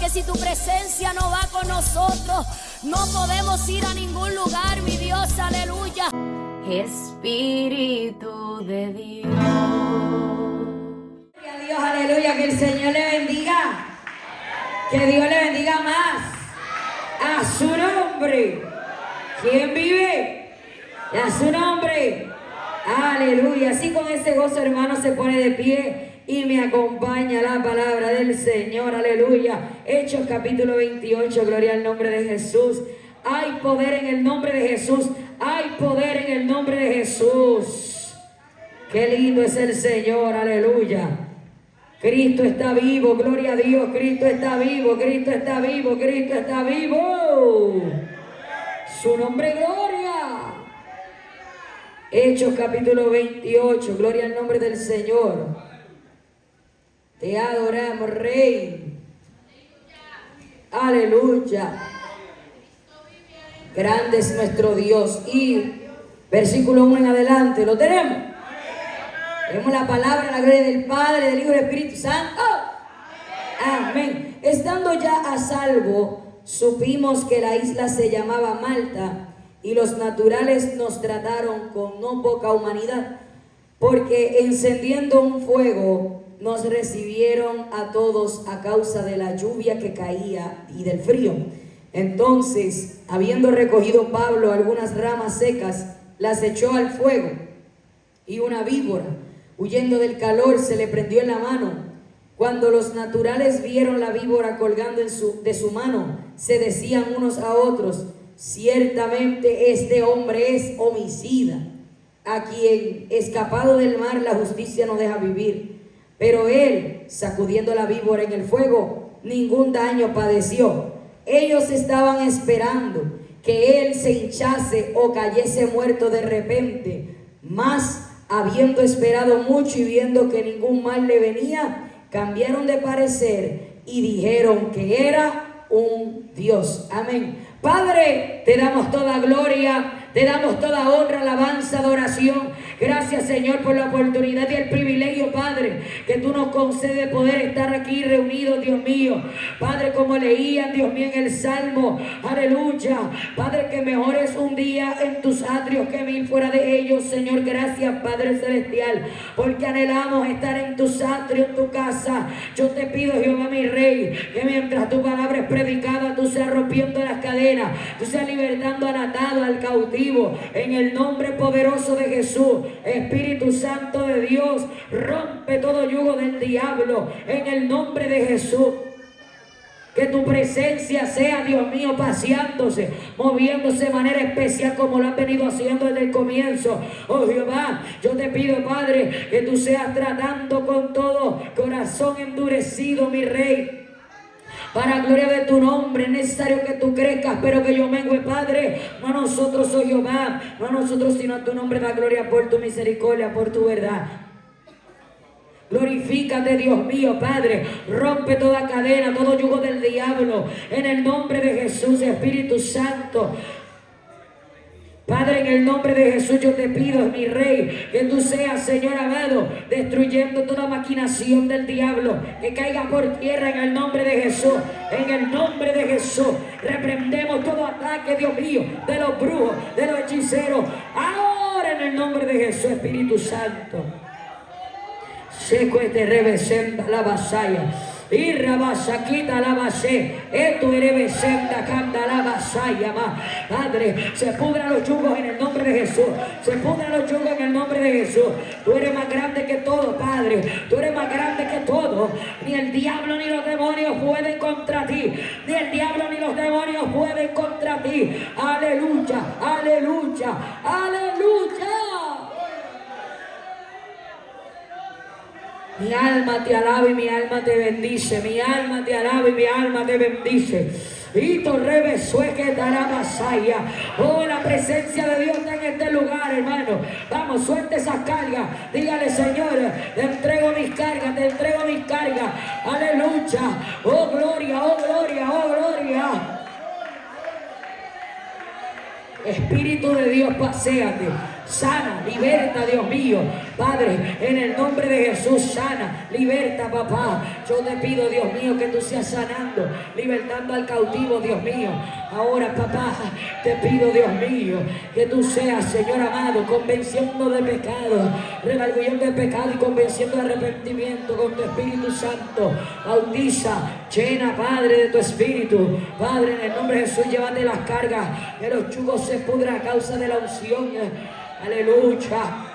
que si tu presencia no va con nosotros, no podemos ir a ningún lugar, mi Dios, aleluya. Espíritu de Dios. Dios, aleluya, que el Señor le bendiga. Que Dios le bendiga más. A su nombre. ¿Quién vive? A su nombre. Aleluya. Así con ese gozo, hermano, se pone de pie y me acompaña la palabra del Señor. Aleluya. Hechos capítulo 28. Gloria al nombre de Jesús. Hay poder en el nombre de Jesús. Hay poder en el nombre de Jesús. Qué lindo es el Señor. Aleluya. Cristo está vivo, gloria a Dios, Cristo está vivo, Cristo está vivo, Cristo está vivo. Su nombre, gloria. Hechos capítulo 28, gloria al nombre del Señor. Te adoramos, Rey. Aleluya. Grande es nuestro Dios. Y versículo 1 en adelante, ¿lo tenemos? Tenemos la palabra, la gloria del Padre, del Hijo y del Espíritu Santo. Amén. Estando ya a salvo, supimos que la isla se llamaba Malta, y los naturales nos trataron con no poca humanidad, porque encendiendo un fuego nos recibieron a todos a causa de la lluvia que caía y del frío. Entonces, habiendo recogido Pablo algunas ramas secas, las echó al fuego, y una víbora, huyendo del calor, se le prendió en la mano. Cuando los naturales vieron la víbora colgando de su mano, se decían unos a otros: ciertamente este hombre es homicida, a quien escapado del mar la justicia no deja vivir. Pero él, sacudiendo la víbora en el fuego, ningún daño padeció. Ellos estaban esperando que él se hinchase o cayese muerto de repente, mas habiendo esperado mucho y viendo que ningún mal le venía, cambiaron de parecer y dijeron que era un Dios. Amén. Padre, te damos toda gloria, te damos toda honra, alabanza, adoración. Gracias, Señor, por la oportunidad y el privilegio, Padre, que tú nos concedes poder estar aquí reunidos, Dios mío. Padre, como leían, Dios mío, en el Salmo, aleluya. Padre, que mejor es un día en tus atrios que 1000 fuera de ellos, Señor. Gracias, Padre Celestial, porque anhelamos estar en tus atrios, en tu casa. Yo te pido, Jehová, mi Rey, que mientras tu palabra es predicada, tú seas rompiendo las cadenas, tú seas libertando al atado, al cautivo, en el nombre poderoso de Jesús. Espíritu Santo de Dios, rompe todo yugo del diablo en el nombre de Jesús. Que tu presencia sea, Dios mío, paseándose, moviéndose de manera especial como lo han venido haciendo desde el comienzo. Oh Jehová, yo te pido, Padre, que tú seas tratando con todo corazón endurecido, mi Rey. Para gloria de tu nombre es necesario que tú crezcas, pero que yo mengue, Padre. No a nosotros, oh Jehová, no a nosotros, sino a tu nombre da gloria por tu misericordia, por tu verdad. Glorifícate, Dios mío, Padre. Rompe toda cadena, todo yugo del diablo, en el nombre de Jesús, Espíritu Santo. Padre, en el nombre de Jesús yo te pido, mi Rey, que tú seas, Señor amado, destruyendo toda maquinación del diablo, que caiga por tierra en el nombre de Jesús. En el nombre de Jesús reprendemos todo ataque, Dios mío, de los brujos, de los hechiceros, ahora en el nombre de Jesús, Espíritu Santo. Seco este revesenda la vasalla. Y rabasa, quita la base, esto eres senda, canta la vasalla, Padre, se pudran los yugos en el nombre de Jesús, se pudran los yugos en el nombre de Jesús. Tú eres más grande que todo, Padre, tú eres más grande que todo. Ni el diablo ni los demonios pueden contra ti, ni el diablo ni los demonios pueden contra ti. Aleluya, aleluya, aleluya. Mi alma te alaba y mi alma te bendice. Mi alma te alaba y mi alma te bendice. Y torrebe sueque tarabasaya. Oh, la presencia de Dios está en este lugar, hermano. Vamos, suelte esas cargas. Dígale, Señor, te entrego mis cargas, te entrego mis cargas. Aleluya. Oh, gloria, oh, gloria, oh, gloria. Espíritu de Dios, paséate. sana, liberta, Dios mío. Padre, en el nombre de Jesús, sana, liberta, papá. Yo te pido, Dios mío, que tú seas sanando, libertando al cautivo, Dios mío. Ahora, papá, te pido, Dios mío, que tú seas, Señor amado, convenciendo de pecado, redarguyendo de pecado y convenciendo de arrepentimiento con tu Espíritu Santo. Bautiza, llena, Padre, de tu Espíritu. Padre, en el nombre de Jesús, llévate las cargas, que los yugos se pudran a causa de la unción. Aleluya.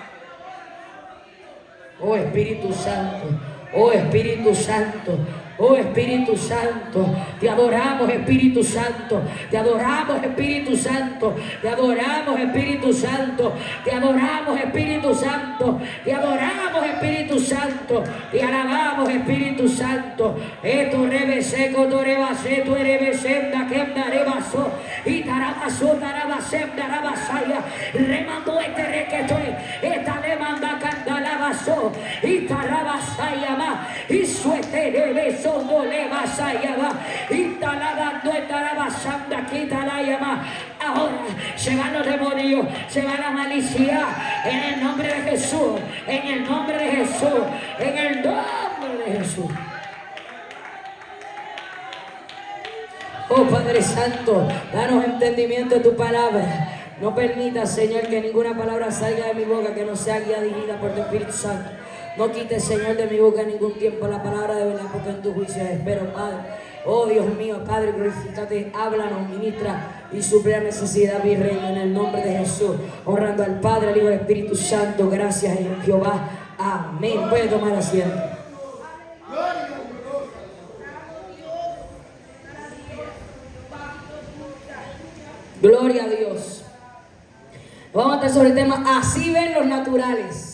Oh Espíritu Santo, oh Espíritu Santo, oh Espíritu Santo, te adoramos, Espíritu Santo, te adoramos, Espíritu Santo, te adoramos, Espíritu Santo, te adoramos, Espíritu Santo, te adoramos, Espíritu Santo, te alabamos, Espíritu Santo. Esto rebeseco, torebase, tu erebesenda, que darebaso, y tarabaso, tarabasem, darabasaya, remando este requetoy, esta le manda candalabaso, y tarabasaya ma, y suete rebeso. Le vas a llamar y talabando estarabasanda quita la llama. Ahora se van los demonios, se va la malicia en el nombre de Jesús, en el nombre de Jesús, en el nombre de Jesús. Oh Padre Santo, danos entendimiento de tu palabra. No permita, Señor, que ninguna palabra salga de mi boca que no sea guía dirigida por tu Espíritu Santo. No quites, Señor, de mi boca en ningún tiempo la palabra de verdad, porque en tu juicio espero, Padre. Oh Dios mío, Padre, glorifícate, háblanos, ministra y suple la necesidad, mi reino, en el nombre de Jesús. Honrando al Padre, al Hijo y al Espíritu Santo. Gracias, Jehová. Amén. Puede tomar asiento. Gloria a Dios. Vamos a estar sobre el tema, así ven los naturales.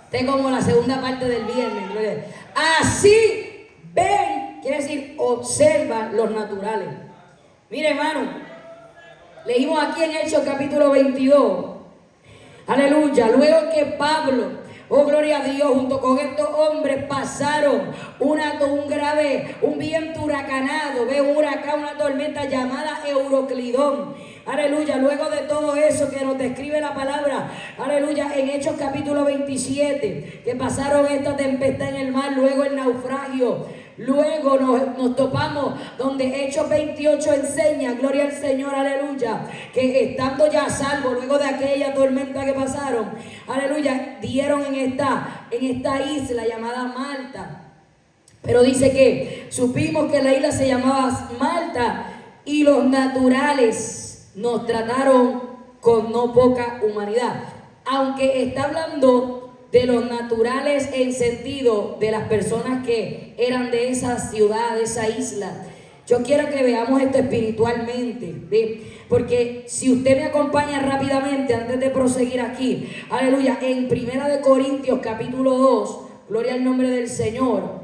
Este es como la segunda parte del viernes. Así ven, quiere decir, observa los naturales. Mire, hermano, leímos aquí en Hechos capítulo 22. Aleluya. Luego que Pablo, oh gloria a Dios, junto con estos hombres pasaron un viento huracanado, un huracán, una tormenta llamada Euroclidón. Aleluya, luego de todo eso que nos describe la palabra, aleluya, en Hechos capítulo 27, que pasaron esta tempestad en el mar, luego el naufragio, luego nos topamos donde Hechos 28 enseña, gloria al Señor, aleluya, que estando ya salvos, luego de aquella tormenta que pasaron, aleluya, dieron en esta isla llamada Malta. Pero dice que supimos que la isla se llamaba Malta y los naturales nos trataron con no poca humanidad. Aunque está hablando de los naturales en sentido de las personas que eran de esa ciudad, de esa isla, yo quiero que veamos esto espiritualmente, ¿sí? Porque si usted me acompaña rápidamente antes de proseguir aquí, aleluya, en 1 Corintios capítulo 2, gloria al nombre del Señor.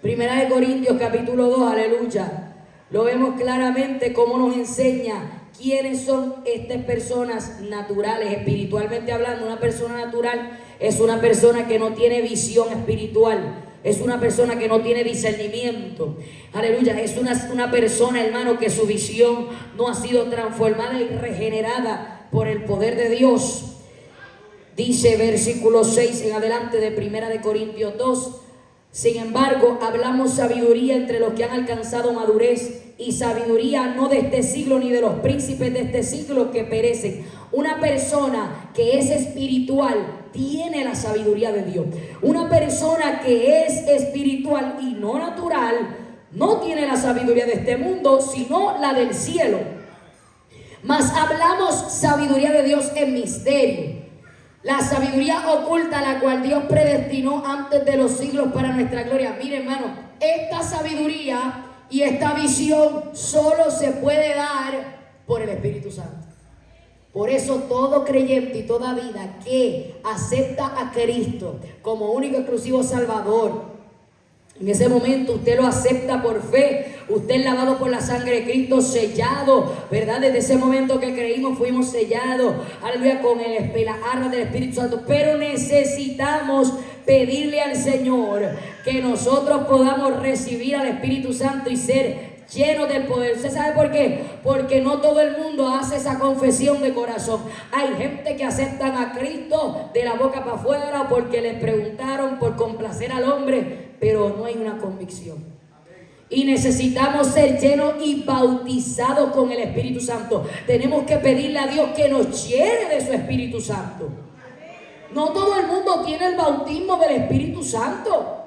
1 Corintios capítulo 2, aleluya. Lo vemos claramente cómo nos enseña quiénes son estas personas naturales, espiritualmente hablando. Una persona natural es una persona que no tiene visión espiritual, es una persona que no tiene discernimiento. Aleluya, es una persona, hermano, que su visión no ha sido transformada y regenerada por el poder de Dios. Dice versículo 6 en adelante de 1 Corintios 2. Sin embargo, hablamos sabiduría entre los que han alcanzado madurez, y sabiduría no de este siglo ni de los príncipes de este siglo que perecen. Una persona que es espiritual tiene la sabiduría de Dios. Una persona que es espiritual y no natural no tiene la sabiduría de este mundo, sino la del cielo. Mas hablamos sabiduría de Dios en misterio, la sabiduría oculta, la cual Dios predestinó antes de los siglos para nuestra gloria. Mire, hermano, esta sabiduría y esta visión solo se puede dar por el Espíritu Santo. Por eso todo creyente y toda vida que acepta a Cristo como único exclusivo Salvador, en ese momento usted lo acepta por fe, usted es lavado por la sangre de Cristo, sellado, ¿verdad? Desde ese momento que creímos fuimos sellados, aleluya, con la arma del Espíritu Santo. Pero necesitamos pedirle al Señor que nosotros podamos recibir al Espíritu Santo y ser llenos del poder. ¿Usted sabe por qué? Porque no todo el mundo hace esa confesión de corazón. Hay gente que aceptan a Cristo de la boca para afuera porque les preguntaron por complacer al hombre, pero no hay una convicción. Y necesitamos ser llenos y bautizados con el Espíritu Santo. Tenemos que pedirle a Dios que nos llene de su Espíritu Santo. No todo el mundo tiene el bautismo del Espíritu Santo.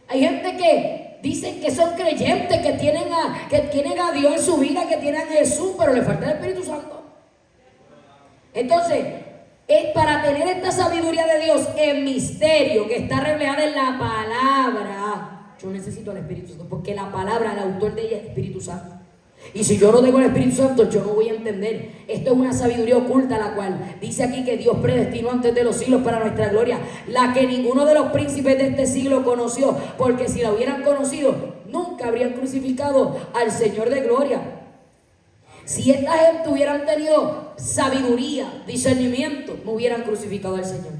Hay gente que dicen que son creyentes, que tienen a Dios en su vida, que tienen a Jesús, pero le falta el Espíritu Santo. Entonces, es para tener esta sabiduría de Dios en misterio, que está reflejada en la palabra. Yo necesito al Espíritu Santo, porque la palabra, el autor de ella es el Espíritu Santo. Y si yo no tengo el Espíritu Santo, yo no voy a entender. Esto es una sabiduría oculta, la cual dice aquí que Dios predestinó antes de los siglos para nuestra gloria, la que ninguno de los príncipes de este siglo conoció, porque si la hubieran conocido, nunca habrían crucificado al Señor de gloria. Si esta gente hubieran tenido sabiduría, discernimiento, no hubieran crucificado al Señor.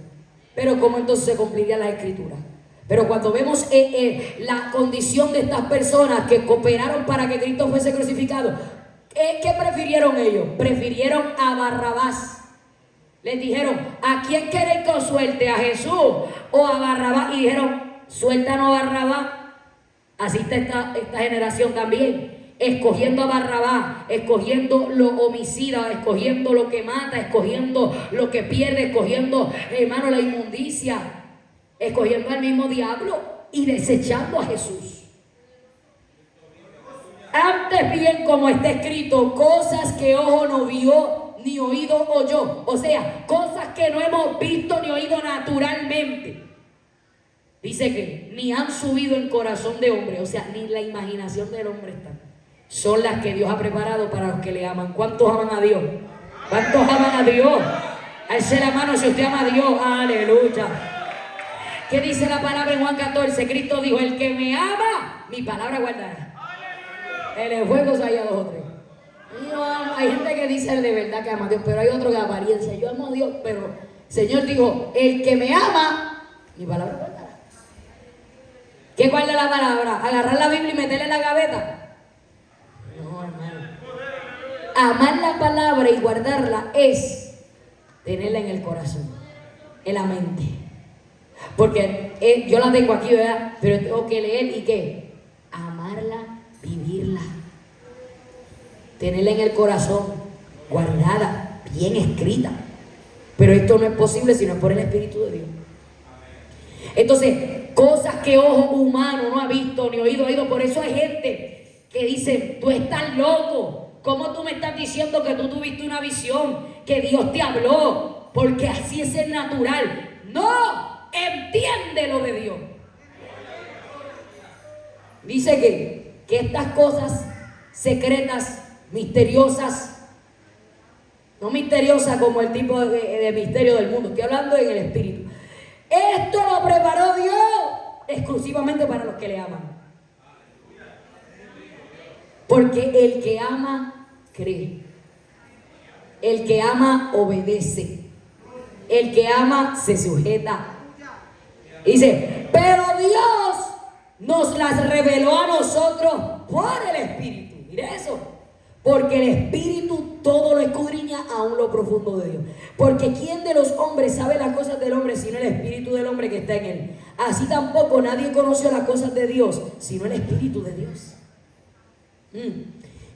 Pero ¿cómo entonces se cumpliría la Escritura? Pero cuando vemos la condición de estas personas que cooperaron para que Cristo fuese crucificado, ¿qué prefirieron ellos? Prefirieron a Barrabás. Les dijeron, ¿a quién queréis que os suelte? ¿A Jesús o a Barrabás? Y dijeron, suéltanos a Barrabás. Así está esta generación también, escogiendo a Barrabás, escogiendo lo homicida, escogiendo lo que mata, escogiendo lo que pierde, escogiendo, hermano, la inmundicia, escogiendo al mismo diablo y desechando a Jesús. Antes bien, como está escrito, cosas que ojo no vio, ni oído oyó. O sea, cosas que no hemos visto ni oído naturalmente. Dice que ni han subido en corazón de hombre, o sea, ni en la imaginación del hombre están. Son las que Dios ha preparado para los que le aman. ¿Cuántos aman a Dios? ¿Cuántos aman a Dios? Alce la mano si usted ama a Dios. Aleluya. ¿Qué dice la palabra en Juan 14? Cristo dijo, el que me ama, mi palabra guardará. En el fuego se halla 2 o 3. Hay gente que dice de verdad que ama a Dios, pero hay otro que apariencia. Yo amo a Dios, pero el Señor dijo, el que me ama, mi palabra guardará. ¿Qué guarda la palabra? ¿Agarrar la Biblia y meterla en la gaveta? No, hermano. Amar la palabra y guardarla es tenerla en el corazón, en la mente. Porque yo la tengo aquí, ¿verdad? Pero tengo que leer y ¿qué? Amarla, vivirla. Tenerla en el corazón, guardada, bien escrita. Pero esto no es posible si no es por el Espíritu de Dios. Entonces, cosas que ojo humano no ha visto ni oído. Por eso hay gente que dice, tú estás loco. ¿Cómo tú me estás diciendo que tú tuviste una visión? Que Dios te habló. Porque así es el natural. No, entiende lo de Dios. Dice que estas cosas secretas, misteriosas, no misteriosas como el tipo de misterio del mundo. Estoy hablando en el Espíritu. Esto lo preparó Dios exclusivamente para los que le aman. Porque el que ama, cree. El que ama, obedece. El que ama, se sujeta. Dice, pero Dios nos las reveló a nosotros por el Espíritu. Mire eso. Porque el Espíritu todo lo escudriña aún lo profundo de Dios. Porque ¿quién de los hombres sabe las cosas del hombre sino el Espíritu del hombre que está en él? Así tampoco nadie conoció las cosas de Dios sino el Espíritu de Dios.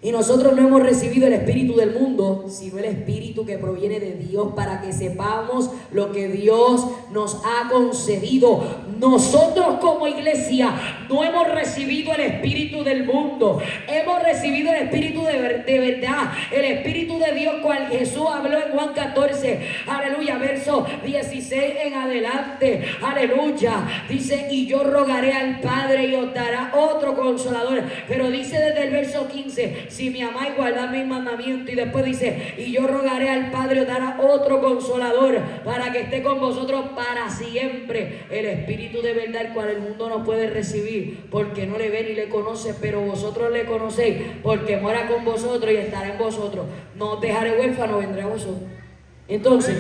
Y nosotros no hemos recibido el espíritu del mundo, sino el espíritu que proviene de Dios, para que sepamos lo que Dios nos ha concedido. Nosotros como iglesia no hemos recibido el espíritu del mundo, hemos recibido el espíritu de verdad, el espíritu de Dios, cual Jesús habló en Juan 14, aleluya, verso 16 en adelante, aleluya. Dice, y yo rogaré al Padre y os dará otro consolador. Pero dice desde el verso 15, si me amáis, guardad mis mandamientos. Y después dice, y yo rogaré al Padre y os dará otro consolador para que esté con vosotros para siempre, el Espíritu de verdad, el cual el mundo no puede recibir porque no le ve ni le conoce, pero vosotros le conocéis porque mora con vosotros y estará en vosotros. No os dejaré huérfano, vendré a vosotros. Entonces,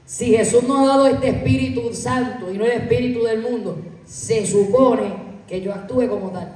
si Jesús nos ha dado este Espíritu Santo y no el espíritu del mundo, se supone que yo actúe como tal.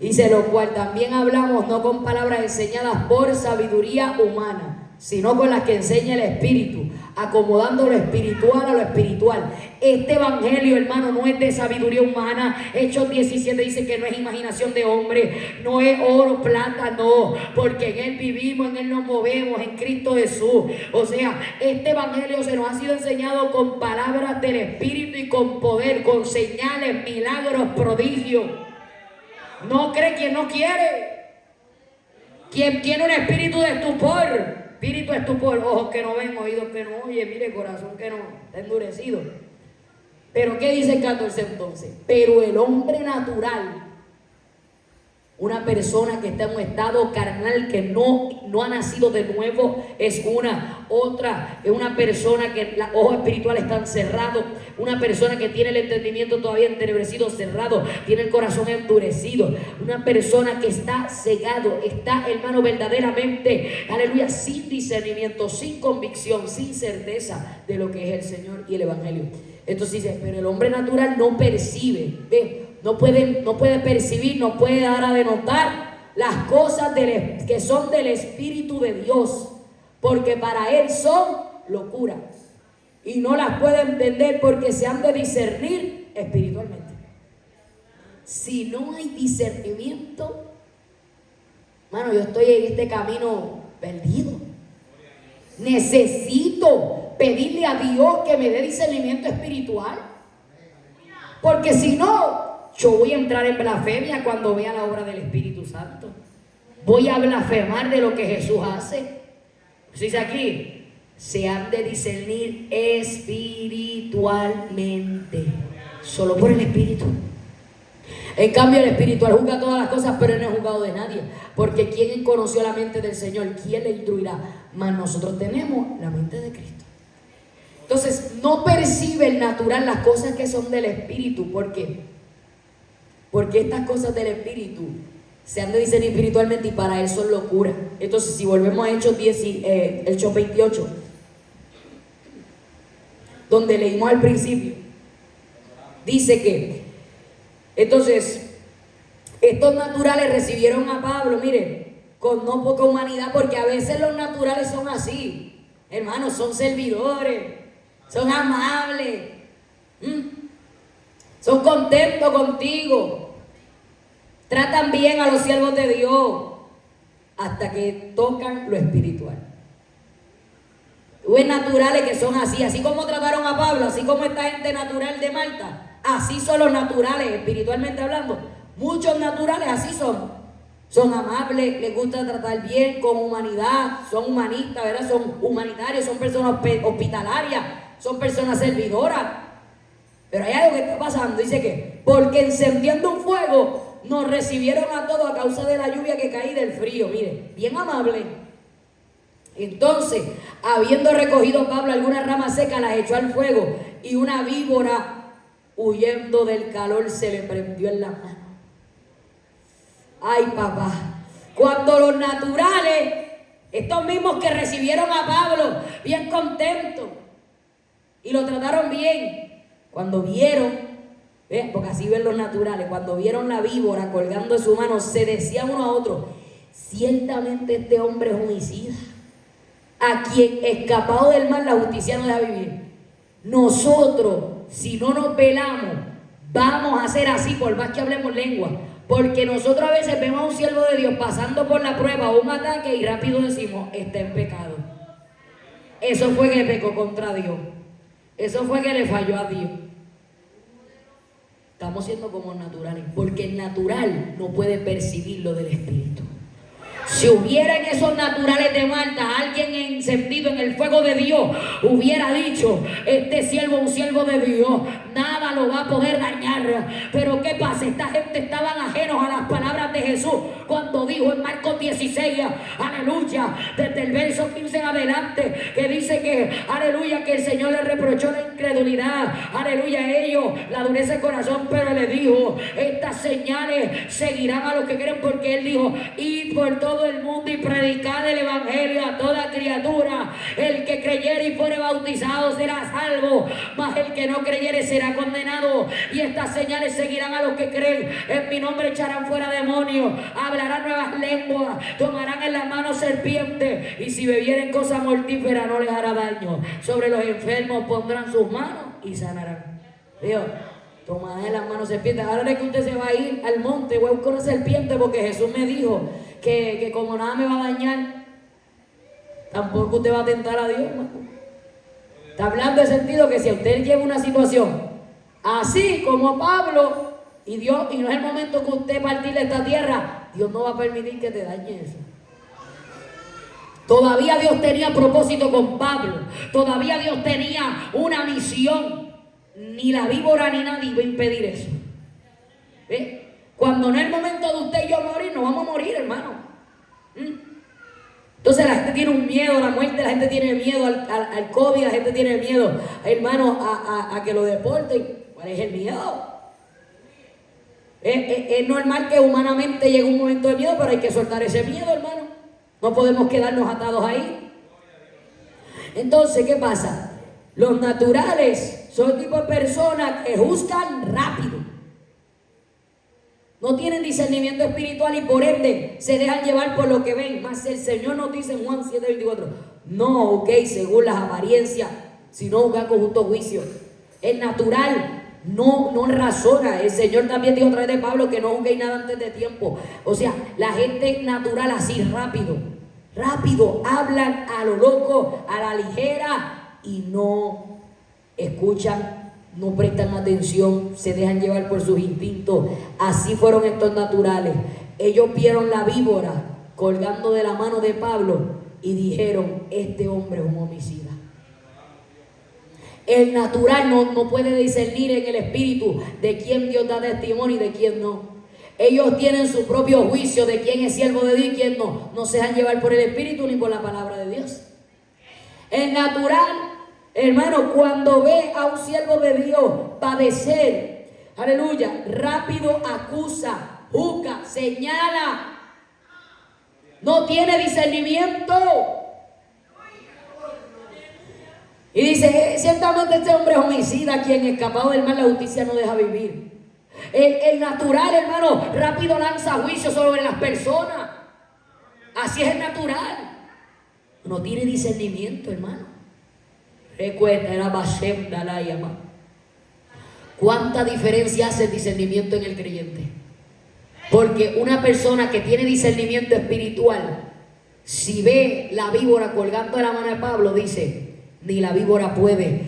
Dice, lo cual también hablamos no con palabras enseñadas por sabiduría humana, sino con las que enseña el Espíritu, acomodando lo espiritual a lo espiritual. Este evangelio, hermano, no es de sabiduría humana. Hechos 17 dice que no es imaginación de hombre, no es oro, plata, no, porque en Él vivimos, en Él nos movemos, en Cristo Jesús. O sea, este evangelio se nos ha sido enseñado con palabras del Espíritu y con poder, con señales, milagros, prodigios. No cree quien no quiere, quien tiene un espíritu de estupor. Espíritu de estupor, ojos que no ven, oídos que no oyen, mire, corazón que no está endurecido. Pero ¿qué dice el 14 entonces? Pero el hombre natural, una persona que está en un estado carnal, que no ha nacido de nuevo, es una persona que los ojos espirituales están cerrados, una persona que tiene el entendimiento todavía entenebrecido, cerrado, tiene el corazón endurecido, una persona que está cegado, está, hermano, verdaderamente, aleluya, sin discernimiento, sin convicción, sin certeza de lo que es el Señor y el Evangelio. Entonces dice, pero el hombre natural no percibe, ¿ve? No puede percibir, no puede dar a denotar las cosas que son del Espíritu de Dios, porque para él son locura y no las puede entender porque se han de discernir espiritualmente. Si no hay discernimiento, hermano, yo estoy en este camino perdido. Necesito pedirle a Dios que me dé discernimiento espiritual, porque si no, yo voy a entrar en blasfemia cuando vea la obra del Espíritu Santo. Voy a blasfemar de lo que Jesús hace. Dice aquí, se han de discernir espiritualmente, solo por el Espíritu. En cambio, el espiritual juzga todas las cosas, pero él no es juzgado de nadie. Porque ¿quién conoció la mente del Señor? ¿Quién le instruirá? Mas nosotros tenemos la mente de Cristo. Entonces, no percibe el natural las cosas que son del Espíritu. ¿Por qué? Porque estas cosas del Espíritu se han de discernir espiritualmente y para él son locura. Entonces, si volvemos a Hechos 28, donde leímos al principio, dice que, entonces, estos naturales recibieron a Pablo, miren, con no poca humanidad, porque a veces los naturales son así, hermanos, son servidores, son amables, son contentos contigo, tratan bien a los siervos de Dios, hasta que tocan lo espiritual. Hubo naturales que son así como trataron a Pablo, así como esta gente natural de Malta, así son los naturales, espiritualmente hablando. Muchos naturales así son amables, les gusta tratar bien, con humanidad, son humanistas, ¿verdad? Son humanitarios, son personas hospitalarias, son personas servidoras. Pero hay algo que está pasando, dice que, porque encendiendo un fuego, nos recibieron a todos a causa de la lluvia que caía y del frío, mire, bien amable. Entonces, habiendo recogido Pablo algunas ramas secas, las echó al fuego, y una víbora, huyendo del calor, se le prendió en la mano. Ay, papá, cuando los naturales, estos mismos que recibieron a Pablo bien contentos y lo trataron bien, cuando vieron, porque así ven los naturales, cuando vieron la víbora colgando de su mano, se decían uno a otro, ciertamente este hombre es homicida, a quien escapado del mal la justicia no deja vivir. Nosotros, si no nos pelamos, vamos a hacer así, por más que hablemos lengua, porque nosotros a veces vemos a un siervo de Dios pasando por la prueba o un ataque y rápido decimos, está en pecado. Eso fue que pecó contra Dios, eso fue que le falló a Dios. Estamos siendo como naturales, porque el natural no puede percibir lo del Espíritu. Si hubiera en esos naturales de Malta alguien encendido en el fuego de Dios, hubiera dicho, este siervo es un siervo de Dios, nada lo va a poder dañar. Pero ¿qué pasa? Esta gente estaban ajenos a las palabras de Jesús cuando dijo en Marcos 16, aleluya, desde el verso 15 en adelante, que dice que, aleluya, que el Señor le reprochó la incredulidad, aleluya, a ellos la dureza de corazón, pero le dijo, estas señales seguirán a los que creen, porque él dijo, id por todo el mundo y predicad el evangelio a toda criatura. El que creyere y fuere bautizado será salvo, mas el que no creyere será condenado. Y estas señales seguirán a los que creen, en mi nombre echarán fuera demonios, demonios, hablarán nuevas lenguas, tomarán en la mano serpientes, y si bebieren cosa mortífera no les hará daño. Sobre los enfermos pondrán sus manos y sanarán. Dios, tomarán en las manos serpientes. Ahora es que usted se va a ir al monte, voy a buscar una serpiente, porque Jesús me dijo que como nada me va a dañar, tampoco usted va a tentar a Dios, hermano. Está hablando de sentido que si usted lleva una situación así como Pablo, y no es el momento que usted partir de esta tierra, Dios no va a permitir que te dañe eso. Todavía Dios tenía propósito con Pablo, todavía Dios tenía una misión. Ni la víbora ni nadie iba a impedir eso. ¿Ve? Cuando no es el momento de usted y yo morir, no vamos a morir, hermano. Entonces la gente tiene un miedo a la muerte, la gente tiene miedo al COVID, la gente tiene miedo, hermano, a que lo deporten. ¿Cuál es el miedo? Es normal que humanamente llegue un momento de miedo, pero hay que soltar ese miedo, hermano. No podemos quedarnos atados ahí. Entonces, ¿qué pasa? Los naturales son el tipo de personas que juzgan rápido. No tienen discernimiento espiritual y por ende se dejan llevar por lo que ven. Mas el Señor nos dice en Juan 7:24, no juzguéis según las apariencias, sino juzgad con justo juicio. El natural no razona. El Señor también dijo a través de Pablo que no juzguéis nada antes de tiempo. O sea, la gente natural así rápido, hablan a lo loco, a la ligera y no escuchan. No prestan atención, se dejan llevar por sus instintos. Así fueron estos naturales. Ellos vieron la víbora colgando de la mano de Pablo y dijeron, este hombre es un homicida. El natural no puede discernir en el espíritu de quién Dios da testimonio y de quién no. Ellos tienen su propio juicio de quién es siervo de Dios y quién no. No se dejan llevar por el espíritu ni por la palabra de Dios. El natural, hermano, cuando ve a un siervo de Dios padecer, aleluya, rápido acusa, juzga, señala, no tiene discernimiento. Y dice, ciertamente este hombre es homicida, quien escapado del mal la justicia no deja vivir. El natural, hermano, rápido lanza juicio sobre las personas. Así es el natural. No tiene discernimiento, hermano. Recuerda, era Bashem Dalayama. ¿Cuánta diferencia hace el discernimiento en el creyente? Porque una persona que tiene discernimiento espiritual, si ve la víbora colgando de la mano de Pablo, dice, ni la víbora puede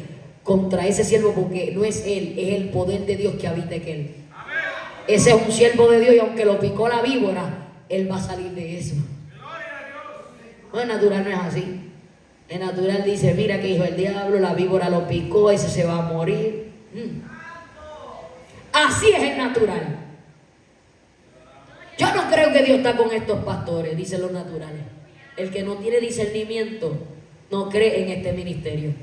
contra ese siervo, porque no es él, es el poder de Dios que habita en él. Ese es un siervo de Dios y aunque lo picó la víbora, él va a salir de eso. No, el natural no es así. El natural dice, mira que hijo el diablo, la víbora lo picó, ese se va a morir. Así es el natural. Yo no creo que Dios está con estos pastores, dicen los naturales. El que no tiene discernimiento no cree en este ministerio.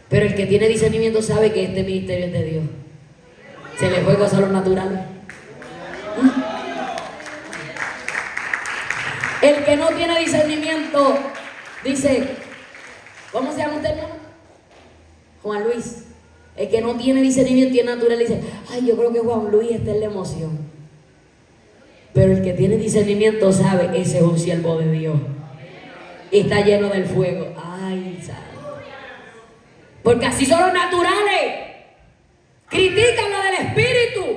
Pero el que tiene discernimiento sabe que este ministerio es de Dios. Se le fue cosa a los naturales. El que no tiene discernimiento dice, ¿cómo se llama usted, hermano? Juan Luis. El que no tiene discernimiento y es natural dice, ay, yo creo que Juan Luis está en la emoción. Pero el que tiene discernimiento sabe, ese es un siervo de Dios. Y está lleno del fuego. Ay, santo. Porque así son los naturales. Critican lo del Espíritu.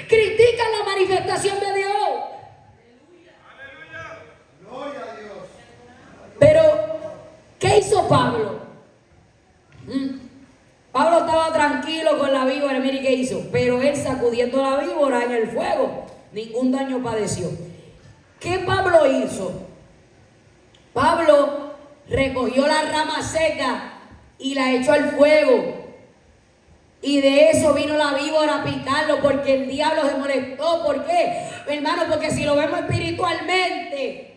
Critican la manifestación de Dios. Pero, ¿qué hizo Pablo? Pablo estaba tranquilo con la víbora, mire qué hizo. Pero él sacudiendo la víbora en el fuego, ningún daño padeció. ¿Qué Pablo hizo? Pablo recogió la rama seca y la echó al fuego. Y de eso vino la víbora a picarlo, porque el diablo se molestó. ¿Por qué? Hermano, porque si lo vemos espiritualmente,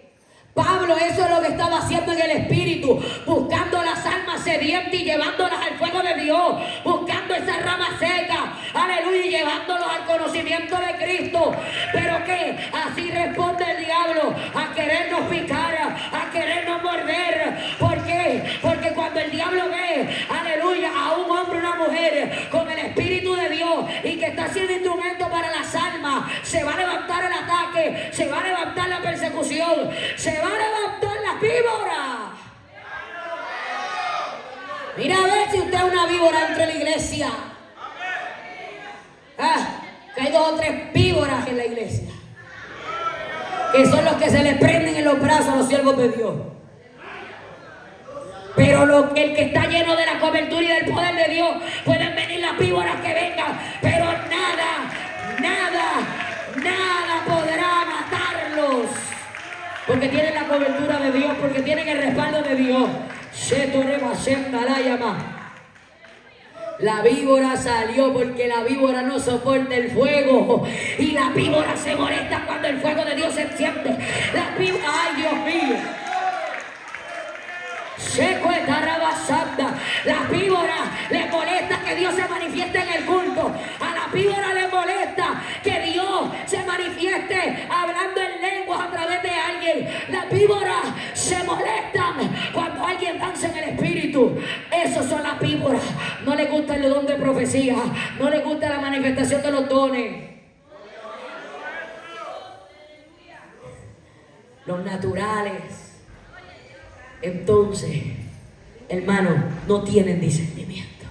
Pablo eso es lo que estaba haciendo en el espíritu, buscando las almas sedientas y llevándolas al fuego de Dios, buscando esa rama seca, aleluya, y llevándolos al conocimiento de Cristo. Pero que así responde el diablo, a querernos picar, a querernos morder. ¿Por qué? Porque cuando el diablo ve, aleluya, a un hombre o una mujer con el Espíritu de Dios y que está siendo instrumento para las almas, se va a levantar el ataque, se va a levantar la persecución, se va a levantar la víbora. Mira a ver si usted es una víbora entre la iglesia. Que hay 2 o 3 víboras en la iglesia, que son los que se les prenden en los brazos a los siervos de Dios. Pero el que está lleno de la cobertura y del poder de Dios, pueden venir las víboras que vengan, pero nada podrá matarlos, porque tienen la cobertura de Dios, porque tienen el respaldo de Dios. La víbora salió porque la víbora no soporta el fuego, y la víbora se molesta cuando el fuego de Dios se enciende. La víbora, ay Dios mío, la víbora le molesta que Dios se manifieste en el culto. A la víbora le molesta que Dios se manifieste hablando en lenguas a través de alguien. Las víboras se molestan cuando alguien danza en el espíritu. Esos son las víboras. No les gusta el don de profecía, no les gusta la manifestación de los dones. Los naturales, entonces, hermano, no tienen discernimiento.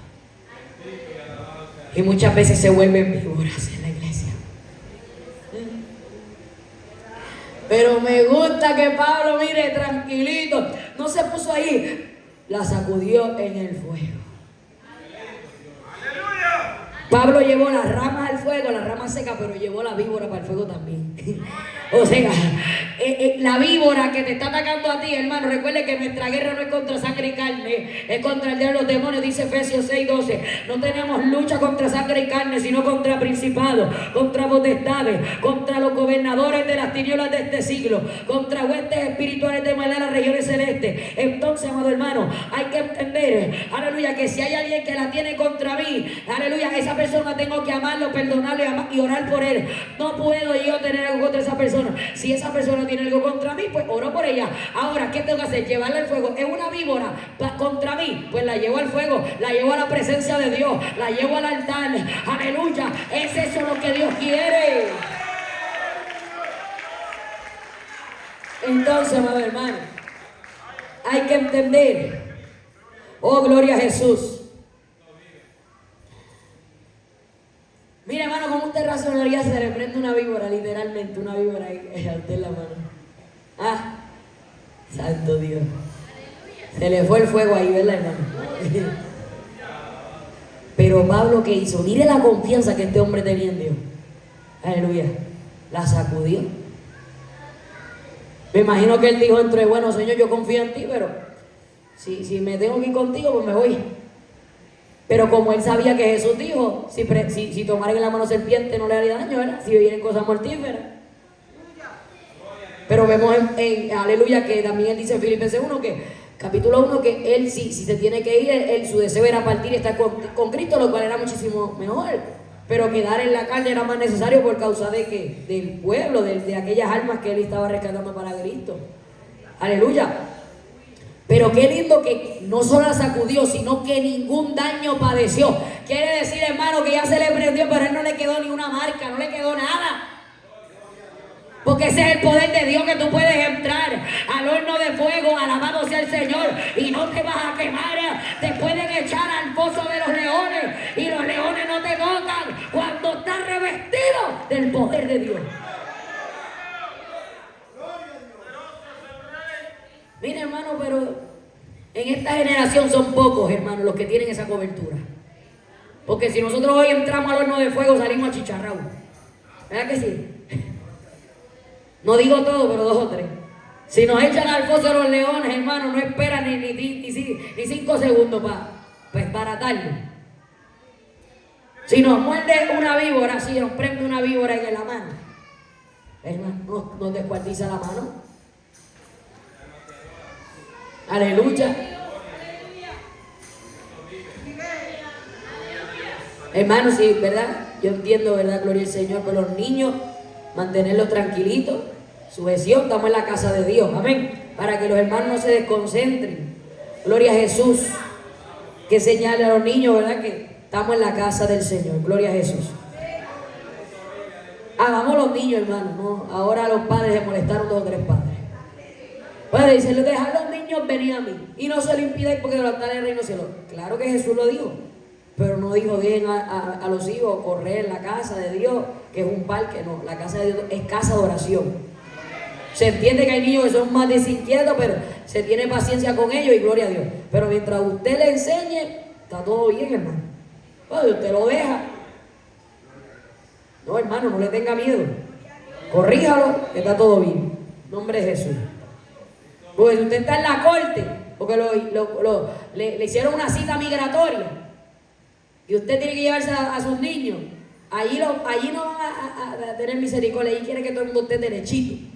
Y muchas veces se vuelven víboras en la iglesia. Pero me gusta que Pablo, mire, tranquilito, no se puso ahí, la sacudió en el fuego. Pablo llevó las ramas al fuego, las ramas secas, pero llevó la víbora para el fuego también. O sea, la víbora que te está atacando a ti, hermano, recuerde que nuestra guerra no es contra sangre y carne, es contra el diablo, los demonios, dice Efesios 6:12. No tenemos lucha contra sangre y carne, sino contra principados, contra potestades, contra los gobernadores de las tinieblas de este siglo, contra huestes espirituales de maldad en las regiones celestes. Entonces, amado hermano, hay que entender, aleluya, que si hay alguien que la tiene contra mí, aleluya, esa persona tengo que amarlo, perdonarle y orar por él. No puedo yo tener algo contra esa persona. Si esa persona tiene algo contra mí, pues oro por ella. Ahora, ¿qué tengo que hacer? Llevarla al fuego. Es una víbora contra mí, pues la llevo al fuego, la llevo a la presencia de Dios, la llevo al altar. Aleluya, es eso lo que Dios quiere. Entonces, amado hermano, hay que entender, oh gloria a Jesús. Mira, hermano, como usted razonaría, se le prende una víbora, literalmente, una víbora ahí a usted en la mano. Santo Dios. Se le fue el fuego ahí, ¿verdad, hermano? Pero Pablo, ¿qué hizo? Mire la confianza que este hombre tenía en Dios. Aleluya. La sacudió. Me imagino que él dijo entre, bueno, Señor, yo confío en ti, pero si me tengo que ir contigo, pues me voy. Pero como él sabía que Jesús dijo, si tomaren en la mano serpiente no le haría daño, ¿verdad? Si vienen cosas mortíferas. Pero vemos aleluya, que también él dice en Filipenses 1, que capítulo 1, que él si se tiene que ir, su deseo era partir y estar con Cristo, lo cual era muchísimo mejor. Pero quedar en la carne era más necesario por causa del pueblo, de aquellas almas que él estaba rescatando para Cristo. Aleluya. Pero qué lindo que no solo la sacudió, sino que ningún daño padeció. Quiere decir, hermano, que ya se le prendió, pero a él no le quedó ni una marca, no le quedó nada. Porque ese es el poder de Dios, que tú puedes entrar al horno de fuego, alabado sea el Señor, y no te vas a quemar. Te pueden echar al pozo de los leones, y los leones no te tocan cuando estás revestido del poder de Dios. Mira, hermano, pero en esta generación son pocos, hermano, los que tienen esa cobertura. Porque si nosotros hoy entramos al horno de fuego, salimos achicharrados. ¿Verdad que sí? No digo todo, pero 2 o 3. Si nos echan al foso de los leones, hermano, no esperan ni 5 segundos para atarlo. Si nos muerde una víbora, si nos prende una víbora en la mano, hermano, nos descuartiza la mano. Aleluya. Hermano, sí, ¿verdad? Yo entiendo, ¿verdad? Gloria al Señor, por los niños, mantenerlos tranquilitos, sujeción, estamos en la casa de Dios, amén, para que los hermanos no se desconcentren. Gloria a Jesús, que señale a los niños, ¿verdad? Que estamos en la casa del Señor, gloria a Jesús. Hagamos los niños, hermano, ¿no? Ahora los padres se molestaron 2 o 3 padres. Padre, dice, dejad los niños venir a mí y no se lo impidáis porque lo está en el reino del cielo. Claro que Jesús lo dijo, pero no dijo dejen a los hijos correr en la casa de Dios, que es un parque. No, la casa de Dios es casa de oración. Se entiende que hay niños que son más desinquietos, pero se tiene paciencia con ellos y gloria a Dios. Pero mientras usted le enseñe, está todo bien, hermano. Oye, usted lo deja. No, hermano, no le tenga miedo. Corríjalo, que está todo bien. En nombre de Jesús. Pues usted está en la corte, porque le hicieron una cita migratoria. Y usted tiene que llevarse a sus niños. Allí no van a tener misericordia. Allí quiere que todo el mundo esté derechito.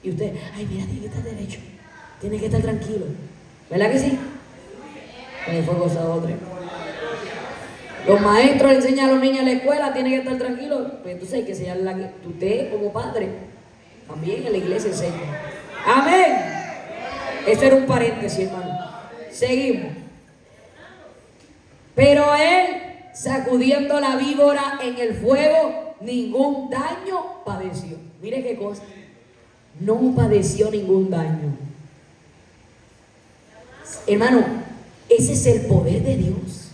Y usted, ay, mira, tiene que estar derecho. Tiene que estar tranquilo. ¿Verdad que sí? Me fue gozado otro. Los maestros le enseñan a los niños en la escuela, tienen que estar tranquilos. Pues entonces hay que enseñarle a que usted como padre también en la iglesia enseña. Amén. Eso era un paréntesis, hermano. Seguimos. Pero él, sacudiendo la víbora en el fuego, ningún daño padeció. Mire qué cosa. No padeció ningún daño. Hermano, ese es el poder de Dios.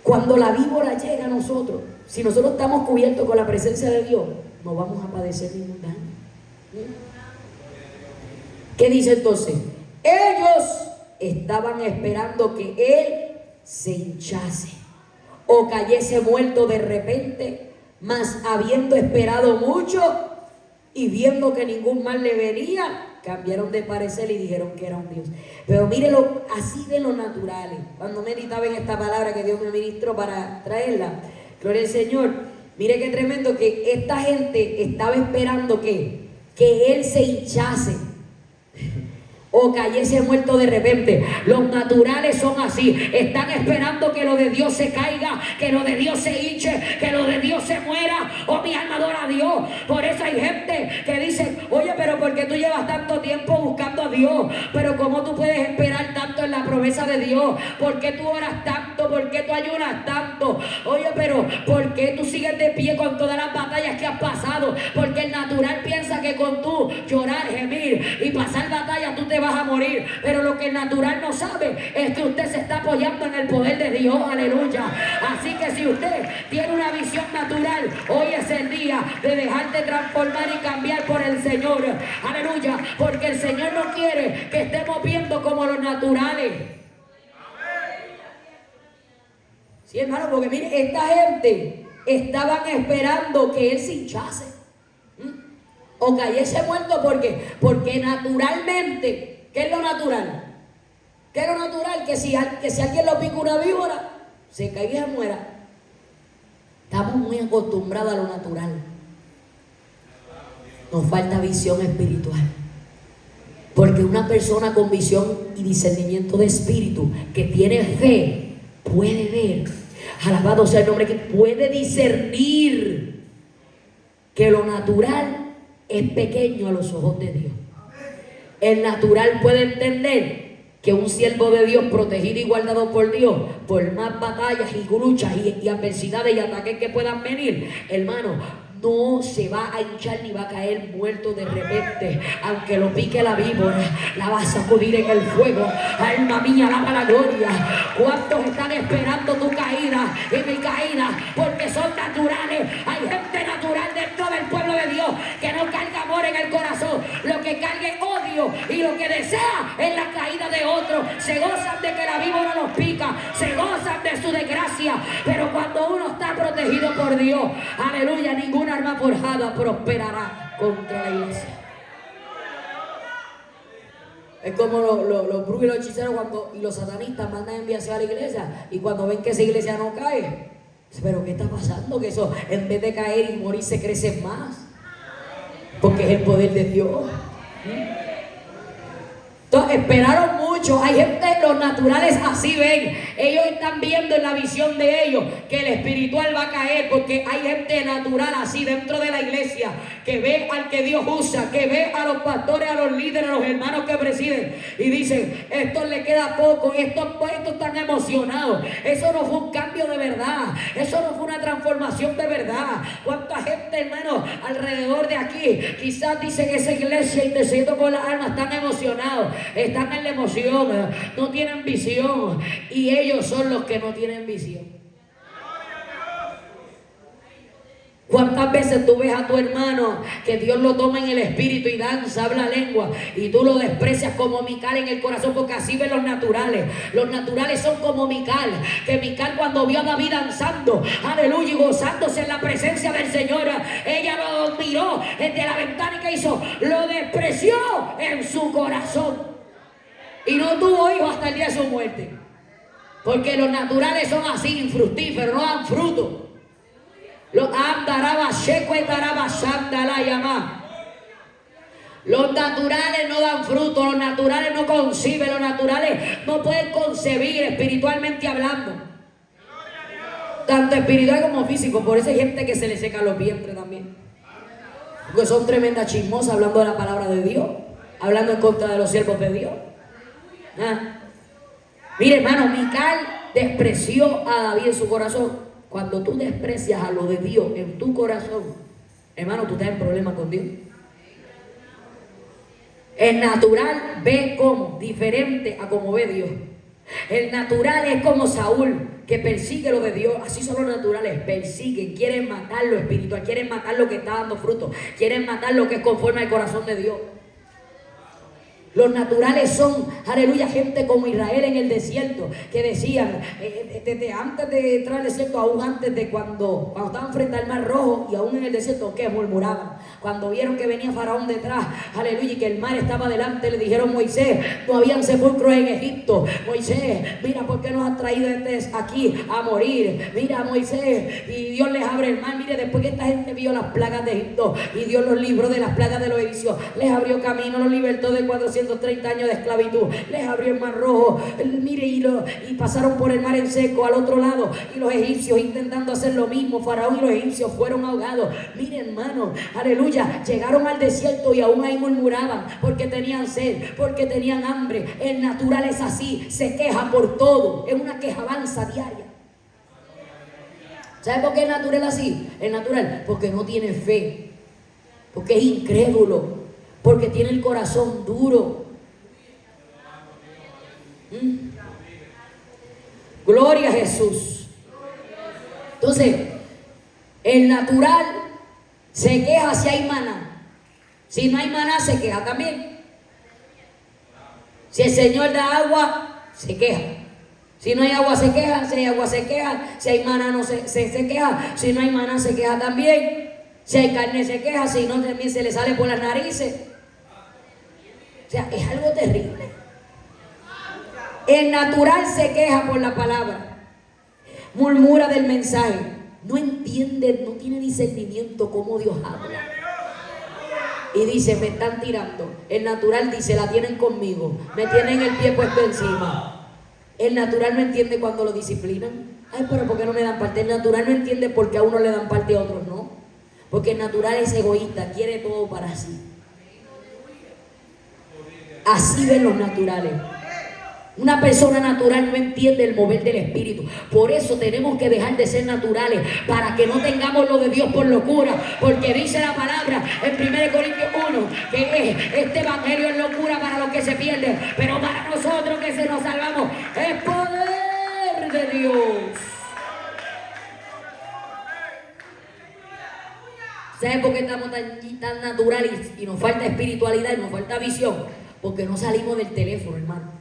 Cuando la víbora llega a nosotros, si nosotros estamos cubiertos con la presencia de Dios, no vamos a padecer ningún daño. ¿Qué dice entonces? Ellos estaban esperando que él se hinchase o cayese muerto de repente, mas habiendo esperado mucho y viendo que ningún mal le venía, cambiaron de parecer y dijeron que era un Dios. Pero mírelo así de lo natural. Cuando meditaba en esta palabra que Dios me ministró para traerla, gloria al Señor, mire qué tremendo que esta gente estaba esperando que él se hinchase o cayese muerto de repente. Los naturales son así, están esperando que lo de Dios se caiga, que lo de Dios se hinche, que lo de Dios se muera. Oh, mi alma adora a Dios. Por eso hay gente que dice, oye, pero ¿por qué tú llevas tanto tiempo buscando a Dios? Pero ¿cómo tú puedes esperar tanto en la promesa de Dios? ¿Por qué tú oras tanto? ¿Por qué tú ayunas tanto? Oye, pero ¿por qué tú sigues de pie con todas las batallas que has pasado? Porque el natural piensa que con tú llorar, gemir y pasar batalla tú te vas a morir, pero lo que el natural no sabe es que usted se está apoyando en el poder de Dios, aleluya. Así que si usted tiene una visión natural, hoy es el día de dejarte transformar y cambiar por el Señor, aleluya, porque el Señor no quiere que estemos viendo como los naturales. Sí, hermano, porque mire, esta gente estaban esperando que él se hinchase o cayese muerto. Porque naturalmente, ¿qué es lo natural? ¿Qué es lo natural? Que si alguien lo pica una víbora, se caiga y se muera. Estamos muy acostumbrados a lo natural. Nos falta visión espiritual. Porque una persona con visión y discernimiento de espíritu, que tiene fe, puede ver, alabado sea el nombre, que puede discernir que lo natural es pequeño a los ojos de Dios. El natural puede entender que un siervo de Dios, protegido y guardado por Dios, por más batallas y luchas y adversidades y ataques que puedan venir, hermano, no se va a hinchar ni va a caer muerto de repente. Aunque lo pique la víbora, la va a sacudir en el fuego. Alma mía, alaba la gloria. ¿Cuántos están esperando tu caída y mi caída? Porque son naturales. Hay gente natural dentro del pueblo de Dios que no carga amor en el corazón, lo que carga es odio, y lo que desea es la caída de otro. Se gozan de que la víbora los pica, se gozan de su desgracia, pero cuando uno está protegido por Dios, aleluya, ninguna arma forjada prosperará contra la iglesia. Es como los brujos y los hechiceros y los satanistas mandan enviarse a la iglesia, y cuando ven que esa iglesia no cae, pero ¿qué está pasando? Que eso, en vez de caer y morir, se crece más, porque es el poder de Dios. Entonces esperaron mucho. Hay gente, los naturales así ven. Ellos están viendo en la visión de ellos que el espiritual va a caer, porque hay gente natural así dentro de la iglesia que ve al que Dios usa, que ve a los pastores, a los líderes, a los hermanos que presiden y dicen, esto le queda poco, estos están emocionados. Eso no fue un cambio de verdad, eso no fue una transformación de verdad. ¿Cuánta gente, hermano, alrededor de aquí quizás dicen esa iglesia y te siento con las almas, están emocionados, están en la emoción, no tienen visión, y ellos son los que no tienen visión? ¿Cuántas veces tú ves a tu hermano que Dios lo toma en el espíritu y danza, habla lengua, y tú lo desprecias como Mical en el corazón? Porque así ven los naturales. Los naturales son como Mical, que Mical cuando vio a David danzando, aleluya, y gozándose en la presencia del Señor, ella lo miró desde la ventana y ¿qué hizo? Lo despreció en su corazón y no tuvo hijos hasta el día de su muerte. Porque los naturales son así, infructíferos, no dan fruto. Los naturales no dan fruto, los naturales no conciben, los naturales no pueden concebir espiritualmente hablando, tanto espiritual como físico. Por eso hay gente que se le seca los vientres también, porque son tremendas chismosas hablando de la palabra de Dios, hablando en contra de los siervos de Dios. Mire, hermano, Mical despreció a David en su corazón. Cuando tú desprecias a lo de Dios en tu corazón, hermano, tú estás en problema con Dios. El natural ve como diferente a como ve Dios. El natural es como Saúl, que persigue lo de Dios. Así son los naturales, persiguen, quieren matar lo espiritual, quieren matar lo que está dando fruto, quieren matar lo que es conforme al corazón de Dios. Los naturales son, aleluya, gente como Israel en el desierto, que decían, desde antes de entrar al desierto, aún antes de cuando estaban frente al Mar Rojo, y aún en el desierto, que murmuraban. Cuando vieron que venía Faraón detrás, aleluya, y que el mar estaba delante, le dijeron, Moisés, no habían sepulcros en Egipto. Moisés, mira, ¿por qué nos has traído aquí a morir? Mira, Moisés, y Dios les abre el mar. Mire, después que esta gente vio las plagas de Egipto, y Dios los libró de las plagas de los egipcios, les abrió camino, los libertó de 430 años de esclavitud, les abrió el Mar Rojo, mire, y pasaron por el mar en seco al otro lado, y los egipcios intentando hacer lo mismo. Faraón y los egipcios fueron ahogados. Mire, hermano, aleluya, llegaron al desierto y aún ahí murmuraban porque tenían sed, porque tenían hambre. El natural es así, se queja por todo, es una quejabanza diaria. ¿Sabe por qué el natural es así? El natural, porque no tiene fe, porque es incrédulo, porque tiene el corazón duro. Gloria a Jesús. Entonces, el natural se queja si hay maná. Si no hay maná, se queja también. Si el Señor da agua, se queja. Si no hay agua, se queja. Si hay agua, se queja. Si hay maná, no se queja. Si no hay maná, se queja también. Si hay carne, se queja. Si no, también se le sale por las narices. O sea, es algo terrible. El natural se queja por la palabra, murmura del mensaje, no entiende, no tiene discernimiento cómo Dios habla. Y dice, me están tirando. El natural dice, la tienen conmigo, me tienen el pie puesto encima. El natural no entiende cuando lo disciplinan. Ay, pero ¿por qué no me dan parte? El natural no entiende por qué a uno le dan parte y a otros no. Porque el natural es egoísta, quiere todo para sí. Así ven los naturales. Una persona natural no entiende el mover del Espíritu. Por eso tenemos que dejar de ser naturales, para que no tengamos lo de Dios por locura. Porque dice la palabra en 1 Corintios 1 que este evangelio es locura para los que se pierden, pero para nosotros que se nos salvamos es poder de Dios. ¿Sabe por qué estamos tan naturales y nos falta espiritualidad y nos falta visión? Porque no salimos del teléfono, hermano.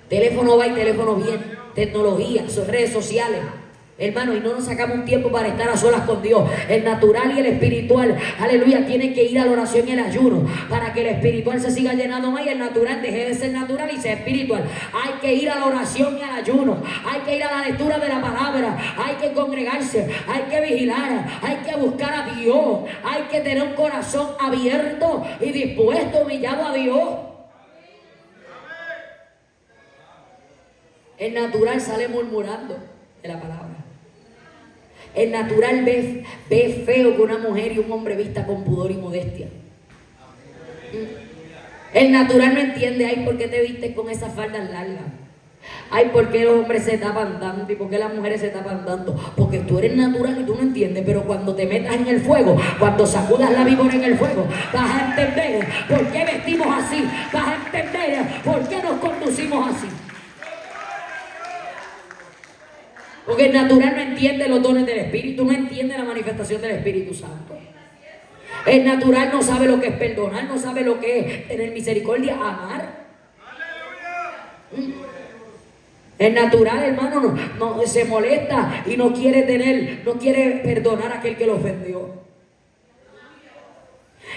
Teléfono va y teléfono viene, tecnología, redes sociales, hermano, y no nos sacamos un tiempo para estar a solas con Dios. El natural y el espiritual, aleluya, tienen que ir a la oración y el ayuno para que el espiritual se siga llenando más y el natural deje de ser natural y sea espiritual. Hay que ir a la oración y al ayuno, hay que ir a la lectura de la palabra, hay que congregarse, hay que vigilar, hay que buscar a Dios, hay que tener un corazón abierto y dispuesto, humillado a Dios. El natural sale murmurando de la palabra. El natural ve feo que una mujer y un hombre vista con pudor y modestia. El natural no entiende, ay, ¿por qué te vistes con esas faldas largas? Ay, ¿por qué los hombres se tapan tanto? ¿Y por qué las mujeres se tapan tanto? Porque tú eres natural y tú no entiendes, pero cuando te metas en el fuego, cuando sacudas la víbora en el fuego, vas a entender por qué vestimos así, vas a entender por qué nos conducimos así. Porque el natural no entiende los dones del Espíritu, no entiende la manifestación del Espíritu Santo. El natural no sabe lo que es perdonar, no sabe lo que es tener misericordia, amar. El natural, hermano, no se molesta y no quiere perdonar a aquel que lo ofendió.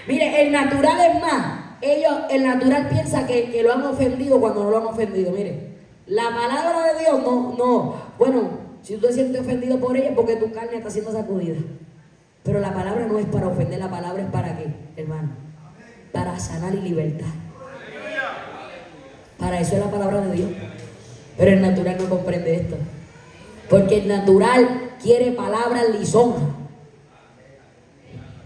Mire, el natural es más, el natural piensa que lo han ofendido cuando no lo han ofendido. Mire, la palabra de Dios bueno, si tú te sientes ofendido por ella es porque tu carne está siendo sacudida. Pero la palabra no es para ofender, la palabra es para qué, hermano, para sanar y libertar. Para eso es la palabra de Dios. Pero el natural no comprende esto. Porque el natural quiere palabras lisonjas.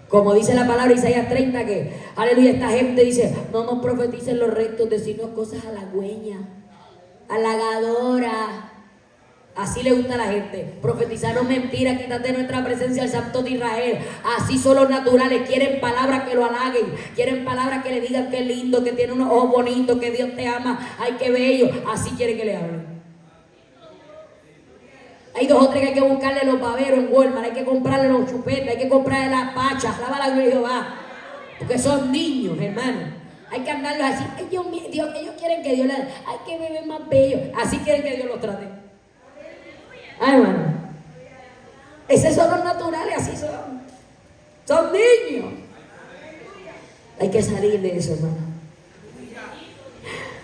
Como dice la palabra Isaías 30, que, aleluya, esta gente dice, no nos profeticen los rectos, decirnos cosas halagüeñas, halagadoras. Así le gusta a la gente. Profetizarnos mentiras, quítate nuestra presencia al Santo de Israel. Así son los naturales. Quieren palabras que lo halaguen. Quieren palabras que le digan que es lindo, que tiene unos ojos bonitos, que Dios te ama. Ay, qué bello. Así quieren que le hablen. Hay 2 o 3 que hay que buscarle los baberos en Walmart. Hay que comprarle los chupetes. Hay que comprarle las pachas. Alaba la gloria de Jehová. Porque son niños, hermano. Hay que andarlos así. Ay, Dios mío, ellos quieren que Dios les... Ay, que bebé más bello. Así quieren que Dios los trate. Ay, hermano. Esos son los naturales, así son. Son niños. Hay que salir de eso, hermano.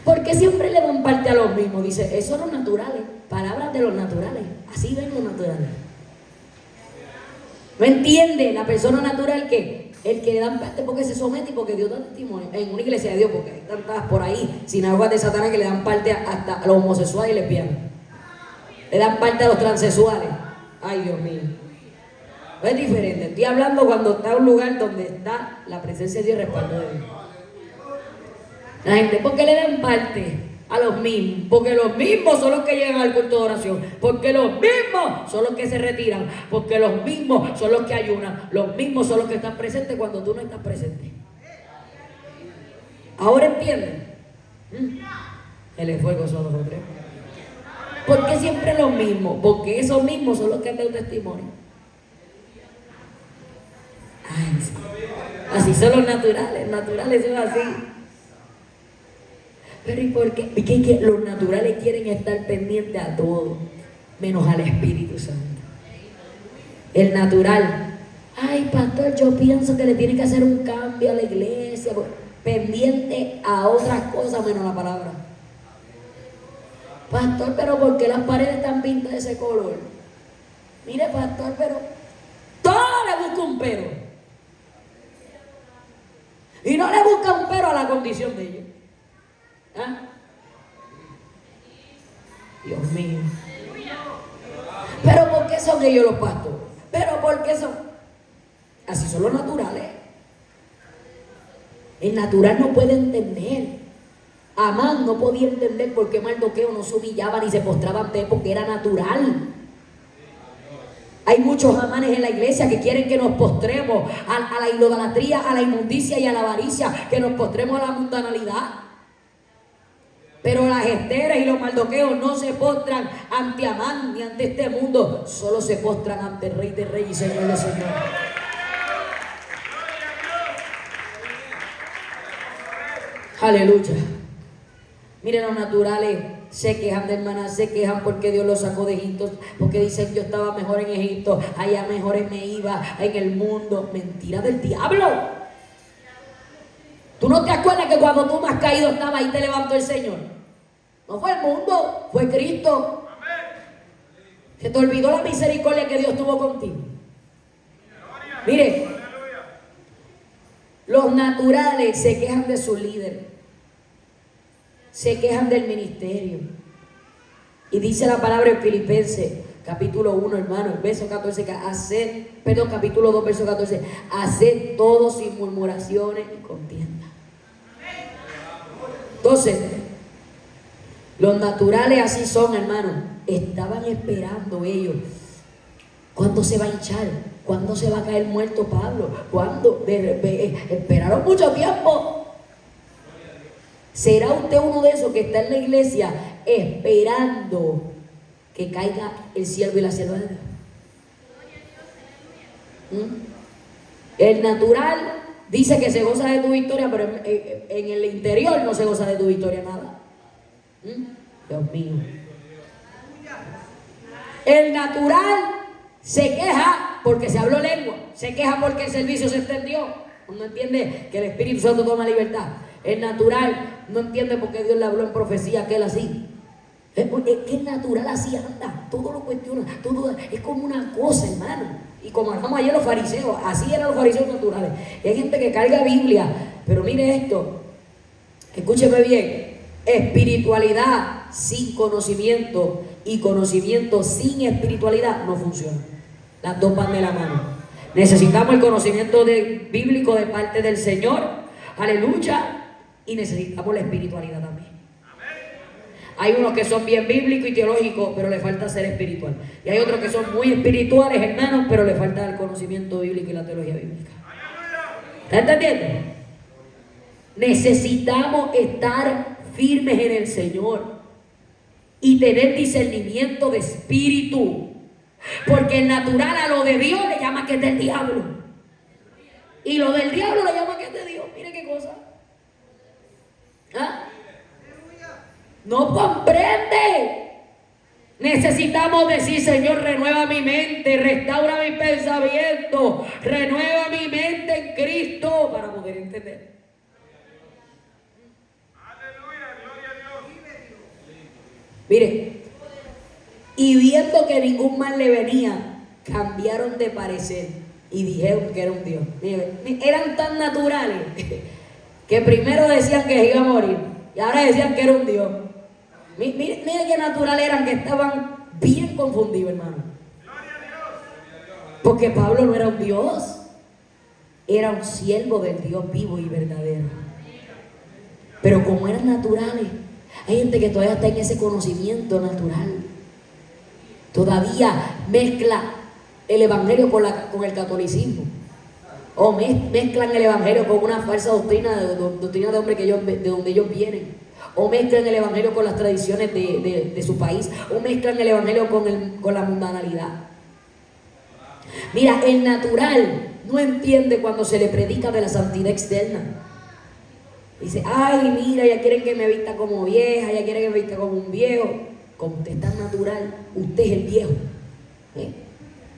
Porque siempre le dan parte a los mismos. Dice, esos son los naturales. Palabras de los naturales. Así ven los naturales. No entiende la persona natural que el que le dan parte porque se somete y porque Dios da testimonio. En una iglesia de Dios, porque hay tantas por ahí, sinagogas de Satanás que le dan parte hasta a los homosexuales y lesbianas. Le dan parte a los transexuales. Ay, Dios mío. No es diferente. Estoy hablando cuando está en un lugar donde está la presencia de Dios y el respaldo de Dios. La gente, ¿por qué le dan parte a los mismos? Porque los mismos son los que llegan al culto de oración. Porque los mismos son los que se retiran. Porque los mismos son los que ayunan. Los mismos son los que están presentes cuando tú no estás presente. ¿Ahora entienden? El esfuerzo son los otros. ¿Por qué siempre los mismos? Porque esos mismos son los que dan testimonio. Ay, sí. Así son los naturales son así. Pero ¿y por qué? Porque es que los naturales quieren estar pendientes a todo, menos al Espíritu Santo. El natural, ay, pastor, yo pienso que le tiene que hacer un cambio a la iglesia, pendiente a otras cosas menos la palabra. Pastor, pero ¿por qué las paredes están pintadas de ese color? Mire, pastor, pero todo le busca un pero. Y no le busca un pero a la condición de ellos. ¿Ah? Dios mío. Pero ¿por qué son ellos los pastores? Pero ¿por qué son? Así son los naturales. El natural no puede entender. Amán no podía entender por qué Mardoqueo no se humillaba ni se postraba ante él, porque era natural. Hay muchos amanes en la iglesia que quieren que nos postremos a la idolatría, a la inmundicia y a la avaricia, que nos postremos a la mundanalidad. Pero las Esteras y los Mardoqueos no se postran ante Amán ni ante este mundo, solo se postran ante el Rey de Reyes y Señor de Señores. Aleluya. Miren, los naturales se quejan de hermanas, se quejan porque Dios los sacó de Egipto, porque dicen yo estaba mejor en Egipto, allá mejor me iba en el mundo. Mentira del diablo. ¿Tú no te acuerdas que cuando tú más caído estabas ahí te levantó el Señor? No fue el mundo, fue Cristo. Se te olvidó la misericordia que Dios tuvo contigo. Mire, los naturales se quejan de su líder. Se quejan del ministerio. Y dice la palabra en Filipenses, capítulo 1, hermano, verso 14, capítulo 2, verso 14, haced todo sin murmuraciones y contienda. Entonces, los naturales así son, hermano. Estaban esperando ellos. ¿Cuándo se va a hinchar? ¿Cuándo se va a caer muerto Pablo? ¿Cuándo? Esperaron mucho tiempo. ¿Será usted uno de esos que está en la iglesia esperando que caiga el siervo y la sierva de Dios? El natural dice que se goza de tu victoria, pero en el interior no se goza de tu victoria nada. Dios mío. El natural se queja porque se habló lengua, se queja porque el servicio se extendió. No entiende que el Espíritu Santo toma libertad. El natural no entiende por qué Dios le habló en profecía aquel así. Es que el natural así anda, todo lo cuestiona, todo es como una cosa, hermano. Y como hablamos ayer los fariseos, así eran los fariseos naturales. Y hay gente que carga Biblia, pero mire esto, escúcheme bien, espiritualidad sin conocimiento y conocimiento sin espiritualidad no funciona. Las dos van de la mano. Necesitamos el conocimiento bíblico de parte del Señor, aleluya, y necesitamos la espiritualidad también. Hay unos que son bien bíblicos y teológicos, pero le falta ser espiritual. Y hay otros que son muy espirituales, hermanos, pero le falta el conocimiento bíblico y la teología bíblica. ¿Está entendiendo? Necesitamos estar firmes en el Señor y tener discernimiento de espíritu. Porque el natural a lo de Dios le llama que es del diablo. Y lo del diablo le llama que es de Dios. Mire qué cosa. ¿Ah? No comprende. Necesitamos decir: Señor, renueva mi mente, restaura mi pensamiento, renueva mi mente en Cristo, para poder entender. Aleluya, gloria a Dios. Mire, y viendo que ningún mal le venía, cambiaron de parecer y dijeron que era un Dios. Mire, eran tan naturales que primero decían que iba a morir y ahora decían que era un Dios. Mire qué natural eran, que estaban bien confundidos, hermano. Porque Pablo no era un Dios, era un siervo del Dios vivo y verdadero. Pero como eran naturales, hay gente que todavía está en ese conocimiento natural. Todavía mezcla el evangelio con el catolicismo. O mezclan el evangelio con una falsa doctrina de hombre de donde ellos vienen. O mezclan el evangelio con las tradiciones de su país. O mezclan el evangelio con la mundanalidad. Mira, el natural no entiende cuando se le predica de la santidad externa. Dice: ay, mira, ya quieren que me vista como vieja, ya quieren que me vista como un viejo. Como usted es tan natural, usted es el viejo.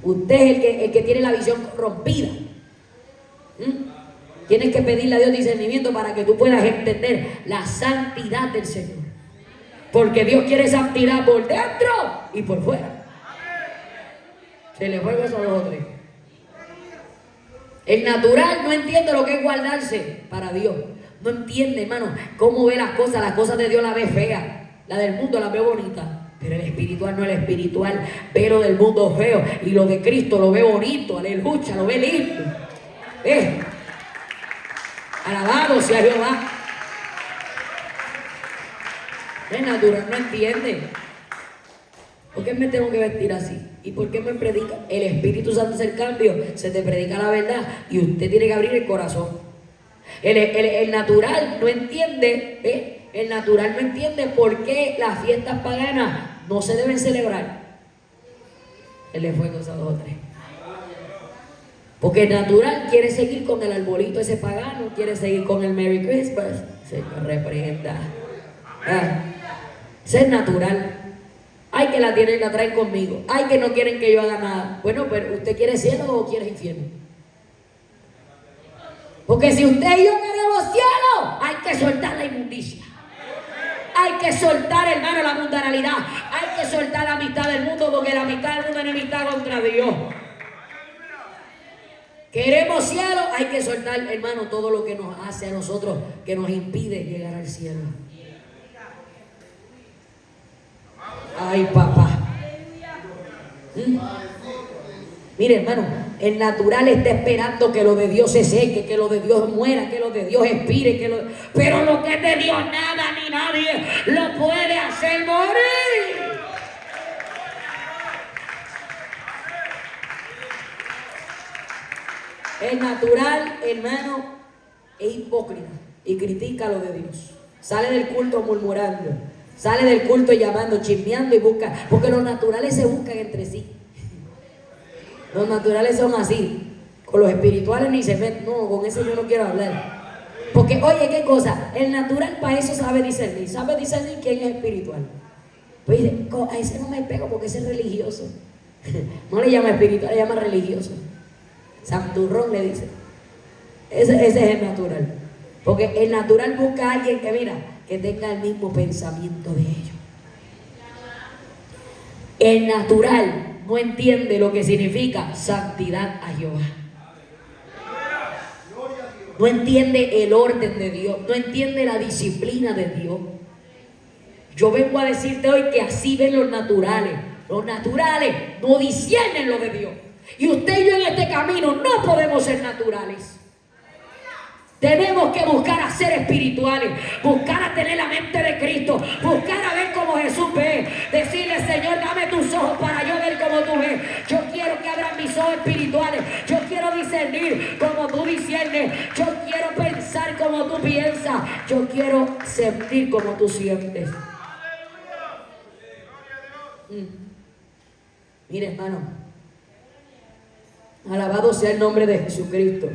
Usted es el que tiene la visión corrompida. Tienes que pedirle a Dios discernimiento para que tú puedas entender la santidad del Señor. Porque Dios quiere santidad por dentro y por fuera. Se le fue eso a los otros. El natural no entiende lo que es guardarse para Dios. No entiende, hermano, cómo ve las cosas de Dios las ve feas, la del mundo las ve bonita. Pero el espiritual no, el espiritual ve lo del mundo feo y lo de Cristo lo ve bonito, aleluya, lo ve lindo. Alabado sea Jehová. Es natural, no entiende. ¿Por qué me tengo que vestir así? ¿Y por qué me predica? El Espíritu Santo es el cambio, se te predica la verdad y usted tiene que abrir el corazón. El natural no entiende, el natural no entiende por qué las fiestas paganas no se deben celebrar. Él le fue cosa 2 o 3. Porque el natural quiere seguir con el arbolito ese pagano, quiere seguir con el Merry Christmas. Se reprenda. Ser natural. Ay, que la traen conmigo. Ay, que no quieren que yo haga nada. Bueno, pero ¿usted quiere cielo o quiere infierno? Porque si usted y yo queremos cielo, hay que soltar la inmundicia. Hay que soltar, hermano, la mundanalidad. Hay que soltar la amistad del mundo, porque la amistad del mundo es enemistad contra Dios. Queremos cielo, hay que soltar, hermano, todo lo que nos hace a nosotros, que nos impide llegar al cielo. Ay, papá. Mire, hermano, el natural está esperando que lo de Dios se seque, que lo de Dios muera, que lo de Dios expire, pero lo que es de Dios nada ni nadie lo puede hacer morir. El natural, hermano, es hipócrita y critica lo de Dios. Sale del culto murmurando, sale del culto llamando, chismeando y busca, porque los naturales se buscan entre sí. Los naturales son así. Con los espirituales ni se meten. No, con eso yo no quiero hablar. Porque, oye, ¿qué cosa? El natural para eso sabe discernir. Sabe discernir quién es espiritual. Pues dice, a ese no me pego porque ese es religioso. No le llama espiritual, le llama religioso. Santurrón le dice. Ese es el natural. Porque el natural busca a alguien que, mira, que tenga el mismo pensamiento de ellos. El natural no entiende lo que significa santidad a Jehová. No entiende el orden de Dios. No entiende la disciplina de Dios. Yo vengo a decirte hoy que así ven los naturales. Los naturales no disciernen lo de Dios. Y usted y yo en este camino no podemos ser naturales. Tenemos que buscar a ser espirituales, buscar a tener la mente de Cristo, buscar a ver como Jesús ve, decirle, Señor, dame tus ojos para yo ver como tú ves. Yo quiero que abran mis ojos espirituales, yo quiero discernir como tú discernes, yo quiero pensar como tú piensas, yo quiero sentir como tú sientes. Mire, hermano, alabado sea el nombre de Jesucristo.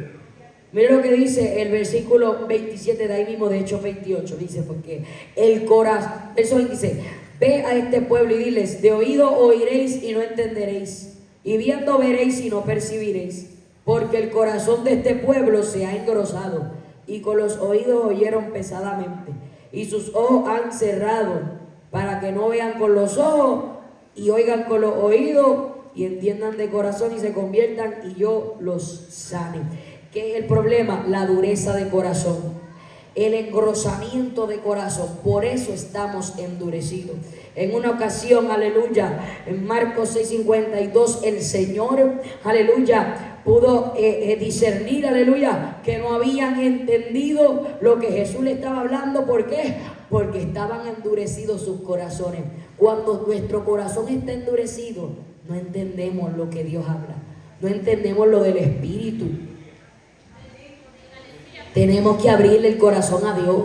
Mire lo que dice el versículo 27 de ahí mismo de Hechos 28. Dice, porque el corazón, verso 26, ve a este pueblo y diles, de oído oiréis y no entenderéis, y viendo veréis y no percibiréis, porque el corazón de este pueblo se ha engrosado, y con los oídos oyeron pesadamente, y sus ojos han cerrado, para que no vean con los ojos, y oigan con los oídos, y entiendan de corazón y se conviertan, y yo los sane. ¿Qué es el problema? La dureza de corazón, el engrosamiento de corazón. Por eso estamos endurecidos. En una ocasión, aleluya, en Marcos 6:52, el Señor, aleluya, pudo discernir, aleluya, que no habían entendido lo que Jesús le estaba hablando. ¿Por qué? Porque estaban endurecidos sus corazones. Cuando nuestro corazón está endurecido, no entendemos lo que Dios habla, no entendemos lo del Espíritu. Tenemos que abrirle el corazón a Dios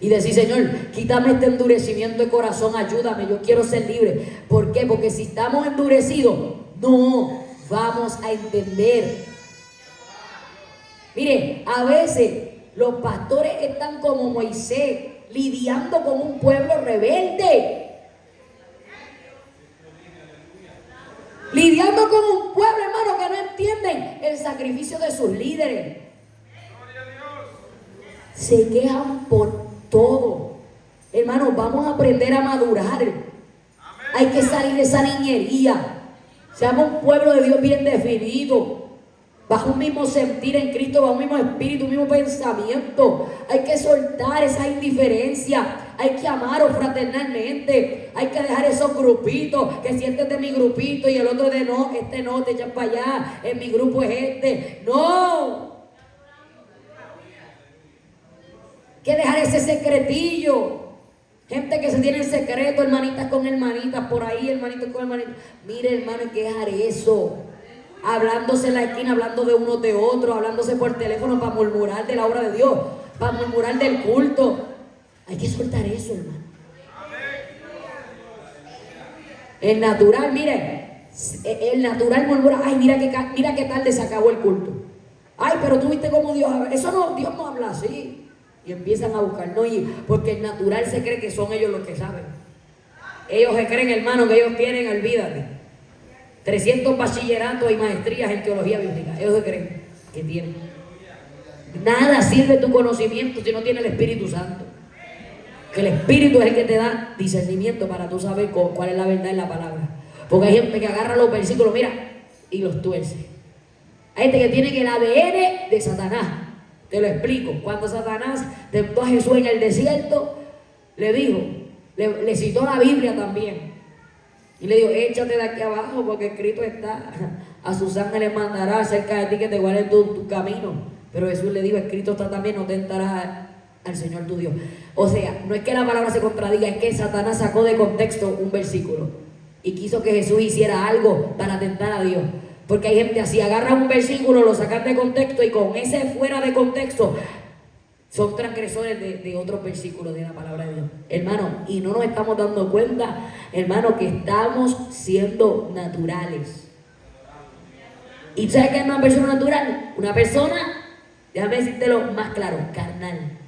y decir, Señor, quítame este endurecimiento de corazón, ayúdame, yo quiero ser libre. ¿Por qué? Porque si estamos endurecidos, no vamos a entender. Mire, a veces los pastores están como Moisés, lidiando con un pueblo rebelde. Lidiando con un pueblo, hermano, que no entienden el sacrificio de sus líderes. Se quejan por todo. Hermanos, vamos a aprender a madurar. Hay que salir de esa niñería. Seamos un pueblo de Dios bien definido, bajo un mismo sentir en Cristo, bajo un mismo espíritu, un mismo pensamiento. Hay que soltar esa indiferencia. Hay que amaros fraternalmente. Hay que dejar esos grupitos, que si este es de mi grupito y el otro de no, este no, te echas para allá, en mi grupo es este. No. Que dejar ese secretillo. Gente que se tiene en secreto, hermanitas con hermanitas, por ahí, hermanitos con hermanitas. Mire, hermano, hay que dejar eso. Hablándose en la esquina, hablando de uno de otro, hablándose por teléfono para murmurar de la obra de Dios, para murmurar del culto. Hay que soltar eso, hermano. El natural, mire, el natural murmura, ay, mira qué tarde se acabó el culto. Ay, pero tú viste cómo Dios habla. Eso no, Dios no habla así. Y empiezan a buscar, no, porque el natural se cree que son ellos los que saben. Ellos se creen, hermano, que ellos tienen, olvídate, 300 bachilleratos y maestrías en teología bíblica. Ellos se creen que tienen. Nada sirve tu conocimiento si no tiene el Espíritu Santo. Que el Espíritu es el que te da discernimiento para tú saber cuál es la verdad en la palabra. Porque hay gente que agarra los versículos, mira, y los tuerce. Hay gente que tiene el ADN de Satanás. Te lo explico. Cuando Satanás tentó a Jesús en el desierto, le dijo, le citó la Biblia también. Y le dijo, échate de aquí abajo porque escrito está, a sus ángeles mandará cerca de ti que te guarden tu camino. Pero Jesús le dijo, escrito está también, no tentarás al Señor tu Dios. O sea, no es que la palabra se contradiga, es que Satanás sacó de contexto un versículo y quiso que Jesús hiciera algo para tentar a Dios. Porque hay gente así, agarra un versículo, lo sacan de contexto y con ese fuera de contexto son transgresores de otros versículos de la palabra de Dios. Hermano, y no nos estamos dando cuenta, hermano, que estamos siendo naturales. ¿Y sabes qué es una persona natural? Una persona, déjame decírtelo más claro, carnal.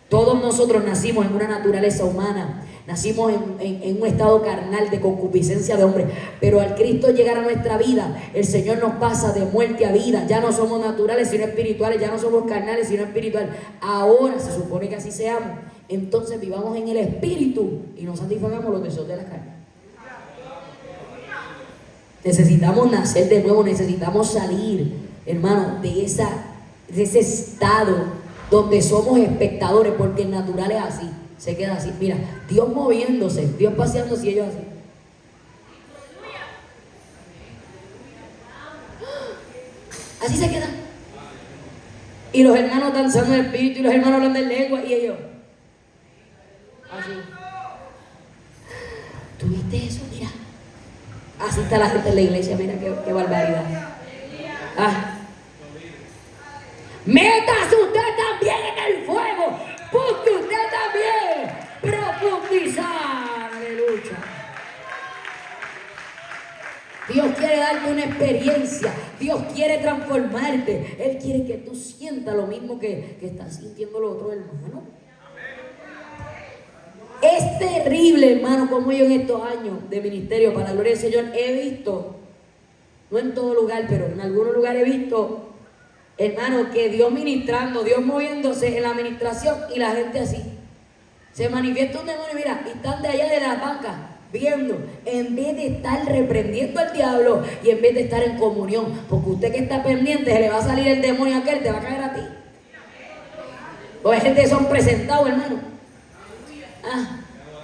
Todos nosotros nacimos en una naturaleza humana, nacimos en un estado carnal de concupiscencia de hombre, pero al Cristo llegar a nuestra vida, el Señor nos pasa de muerte a vida. Ya no somos naturales sino espirituales, ya no somos carnales sino espirituales. Ahora se supone que así seamos. Entonces vivamos en el espíritu y no satisfagamos los deseos de la carne. Necesitamos nacer de nuevo, necesitamos salir, hermano, de ese estado donde somos espectadores, porque el natural es así, se queda así. Mira, Dios moviéndose, Dios paseándose y ellos así. Así se quedan. Y los hermanos danzando en el espíritu y los hermanos hablando en lengua y ellos así. ¿Tú viste eso? Mira. Así está la gente en la iglesia, mira qué barbaridad. Métase usted también en el fuego, busque usted también profundizar, aleluya. Dios quiere darte una experiencia, Dios quiere transformarte, Él quiere que tú sientas lo mismo que estás sintiendo los otros hermanos. Es terrible, hermano, como yo en estos años de ministerio para la gloria del Señor he visto, no en todo lugar, pero en algunos lugares he visto, hermano, que Dios ministrando, Dios moviéndose en la administración y la gente así. Se manifiesta un demonio, mira, y están de allá de la banca viendo, en vez de estar reprendiendo al diablo y en vez de estar en comunión, porque usted que está pendiente se le va a salir el demonio a aquel, te va a caer a ti. O hay gente que son presentados, hermano.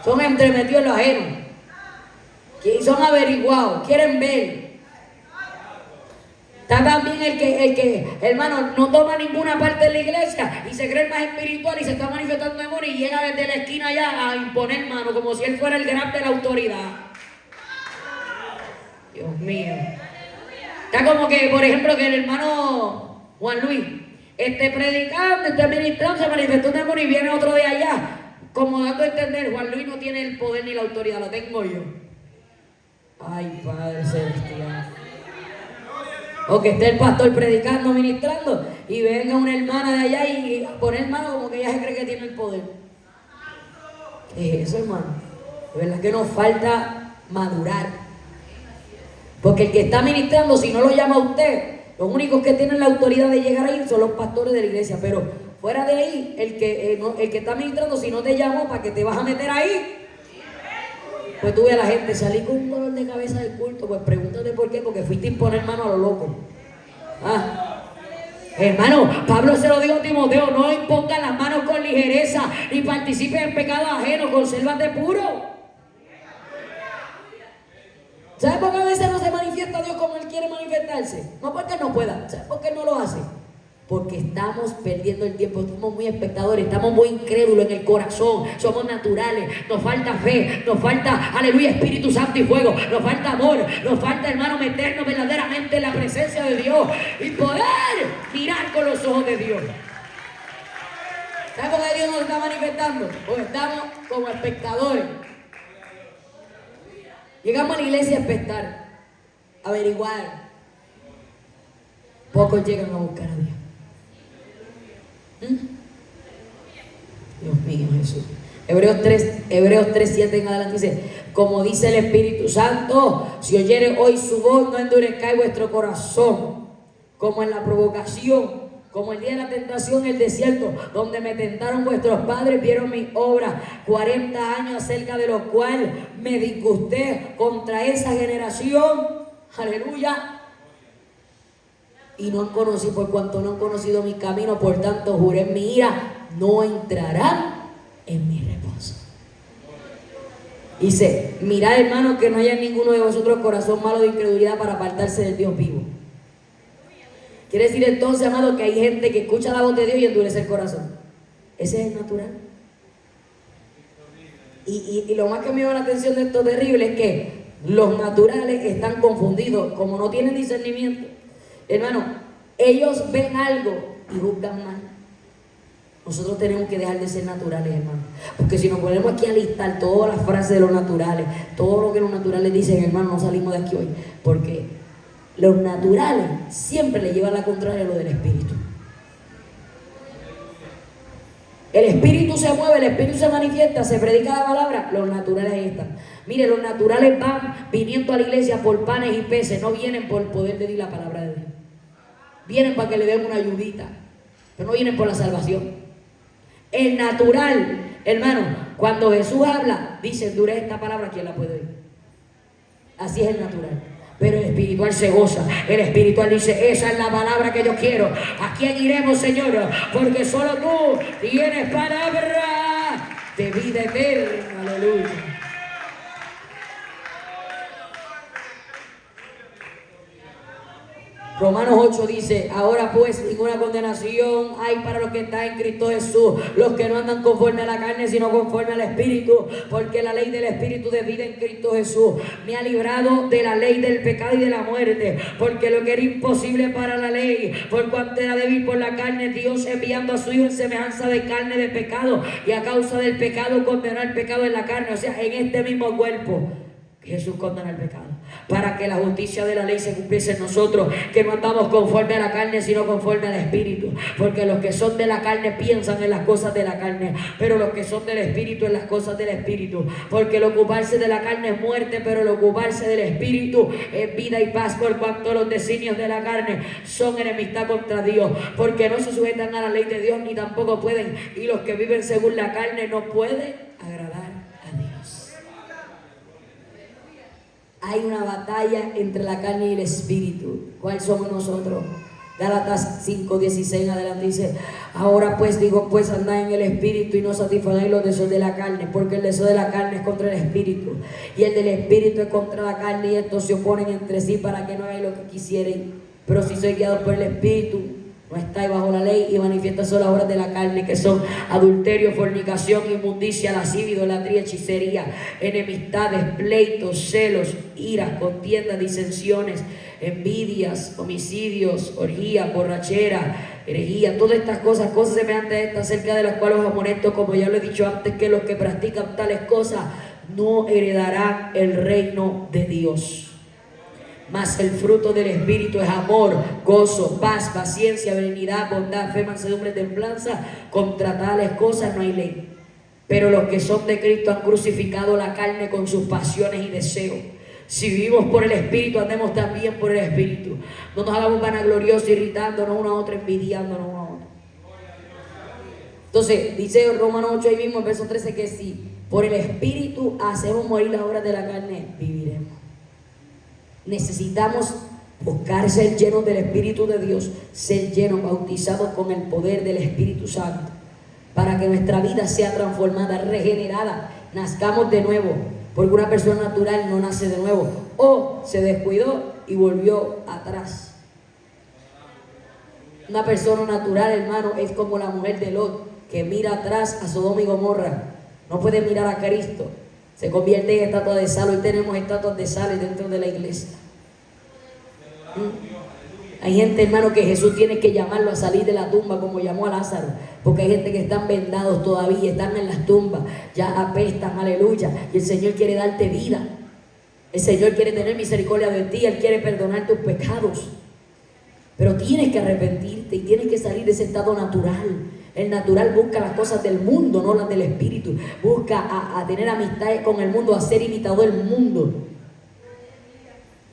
Son entremetidos en lo ajeno, son averiguados, quieren ver. Está también el que, hermano, no toma ninguna parte de la iglesia y se cree más espiritual y se está manifestando demonio y llega desde la esquina allá a imponer mano como si él fuera el gran de la autoridad. Dios mío. Está como que, por ejemplo, que el hermano Juan Luis esté predicando, esté ministrando, se manifestó un demonio y viene otro de allá, como dando a entender, Juan Luis no tiene el poder ni la autoridad, lo tengo yo. Ay, Padre Celestial. O que esté el pastor predicando, ministrando, y venga una hermana de allá y poner mano como que ella se cree que tiene el poder. ¿Qué es eso, hermano? De verdad que nos falta madurar. Porque el que está ministrando, si no lo llama a usted, los únicos que tienen la autoridad de llegar ahí son los pastores de la iglesia. Pero fuera de ahí, el que está ministrando, si no te llamó, ¿para que te vas a meter ahí? Pues tú ves a la gente salir con un dolor de cabeza del culto, pues pregúntate por qué, porque fuiste a imponer mano a lo loco. Hermano, Pablo se lo dijo a Timoteo, no impongan las manos con ligereza, ni participen en pecados ajenos, consérvate puro. ¿Sabes por qué a veces no se manifiesta Dios como Él quiere manifestarse? No porque no pueda, ¿sabes por qué no lo hace? Porque estamos perdiendo el tiempo, estamos muy espectadores, estamos muy incrédulos en el corazón, somos naturales, nos falta fe, nos falta, aleluya, Espíritu Santo y fuego, nos falta amor, nos falta, hermano, meternos verdaderamente en la presencia de Dios y poder mirar con los ojos de Dios. ¿Sabes por qué Dios nos está manifestando? Porque estamos como espectadores. Llegamos a la iglesia a expectar, a averiguar. Pocos llegan a buscar a Dios. Dios mío, Jesús. Hebreos 3:7 en adelante dice, como dice el Espíritu Santo, si oyere hoy su voz, no endurezcáis vuestro corazón, como en la provocación, como el día de la tentación en el desierto, donde me tentaron vuestros padres, vieron mi obra, 40 años acerca de los cuales me disgusté contra esa generación, aleluya, y no han conocido, por cuanto no han conocido mi camino, por tanto juré en mi ira, no entrarán en mi reposo. Dice, mirad hermanos que no haya en ninguno de vosotros corazón malo de incredulidad para apartarse del Dios vivo. Quiere decir entonces, amado, que hay gente que escucha la voz de Dios y endurece el corazón. Ese es el natural. Y lo más que me llama la atención de esto terrible es que los naturales están confundidos, como no tienen discernimiento. Hermano, ellos ven algo y juzgan mal. Nosotros tenemos que dejar de ser naturales, hermano. Porque si nos ponemos aquí a listar todas las frases de los naturales, todo lo que los naturales dicen, hermano, no salimos de aquí hoy. Porque los naturales siempre le llevan la contraria a lo del espíritu. El espíritu se mueve, el espíritu se manifiesta, se predica la palabra, los naturales ahí están. Mire, los naturales van viniendo a la iglesia por panes y peces, no vienen por el poder de Dios y la palabra de Dios. Vienen para que le den una ayudita, pero no vienen por la salvación. El natural, hermano, cuando Jesús habla, dice, endurece esta palabra, ¿quién la puede oír? Así es el natural. Pero el espiritual se goza. El espiritual dice, esa es la palabra que yo quiero. ¿A quién iremos, Señor? Porque solo tú tienes palabra de vida eterna. Aleluya. Romanos 8 dice, ahora pues ninguna condenación hay para los que están en Cristo Jesús, los que no andan conforme a la carne, sino conforme al Espíritu, porque la ley del Espíritu de vida en Cristo Jesús me ha librado de la ley del pecado y de la muerte, porque lo que era imposible para la ley, por cuanto era débil por la carne, Dios enviando a su Hijo en semejanza de carne de pecado, y a causa del pecado condenó el pecado en la carne, o sea, en este mismo cuerpo. Jesús condena el pecado, para que la justicia de la ley se cumpliese en nosotros, que no andamos conforme a la carne, sino conforme al Espíritu, porque los que son de la carne piensan en las cosas de la carne, pero los que son del Espíritu en las cosas del Espíritu, porque el ocuparse de la carne es muerte, pero el ocuparse del Espíritu es vida y paz, por cuanto los designios de la carne son enemistad contra Dios, porque no se sujetan a la ley de Dios, ni tampoco pueden, y los que viven según la carne no pueden agradar. Hay una batalla entre la carne y el espíritu. ¿Cuál somos nosotros? Gálatas 5:16 en adelante dice, ahora pues digo, pues andad en el espíritu y no satisfagáis los deseos de la carne, porque el deseo de la carne es contra el espíritu y el del espíritu es contra la carne, y estos se oponen entre sí para que no hagáis lo que quisieren. Pero si sois guiados por el espíritu, no estáis bajo la ley, y manifiestas son las obras de la carne, que son adulterio, fornicación, inmundicia, lascivia, idolatría, hechicería, enemistades, pleitos, celos, iras, contiendas, disensiones, envidias, homicidios, orgías, borrachera, herejía, todas estas cosas semejantes a estas, acerca de las cuales os amonesto, como ya lo he dicho antes, que los que practican tales cosas no heredarán el reino de Dios. Mas el fruto del Espíritu es amor, gozo, paz, paciencia, benignidad, bondad, fe, mansedumbre, templanza. Contra tales cosas no hay ley. Pero los que son de Cristo han crucificado la carne con sus pasiones y deseos. Si vivimos por el Espíritu, andemos también por el Espíritu. No nos hagamos vanagloriosos, irritándonos uno a otro, envidiándonos uno a otro. Entonces, dice Romanos 8 ahí mismo, en verso 13, que si por el Espíritu hacemos morir las obras de la carne, viviremos. Necesitamos buscar ser llenos del Espíritu de Dios, ser llenos, bautizados con el poder del Espíritu Santo, para que nuestra vida sea transformada, regenerada, nazcamos de nuevo, porque una persona natural no nace de nuevo, o se descuidó y volvió atrás. Una persona natural, hermano, es como la mujer de Lot, que mira atrás a Sodoma y Gomorra, no puede mirar a Cristo. Se convierte en estatua de sal. Hoy tenemos estatuas de sal dentro de la iglesia. Hay gente, hermano, que Jesús tiene que llamarlo a salir de la tumba, como llamó a Lázaro, porque hay gente que están vendados todavía, están en las tumbas, ya apestan, aleluya, y el Señor quiere darte vida. El Señor quiere tener misericordia de ti, Él quiere perdonar tus pecados, pero tienes que arrepentirte y tienes que salir de ese estado natural. El natural busca las cosas del mundo, no las del Espíritu. Busca a tener amistades con el mundo, a ser imitador del mundo.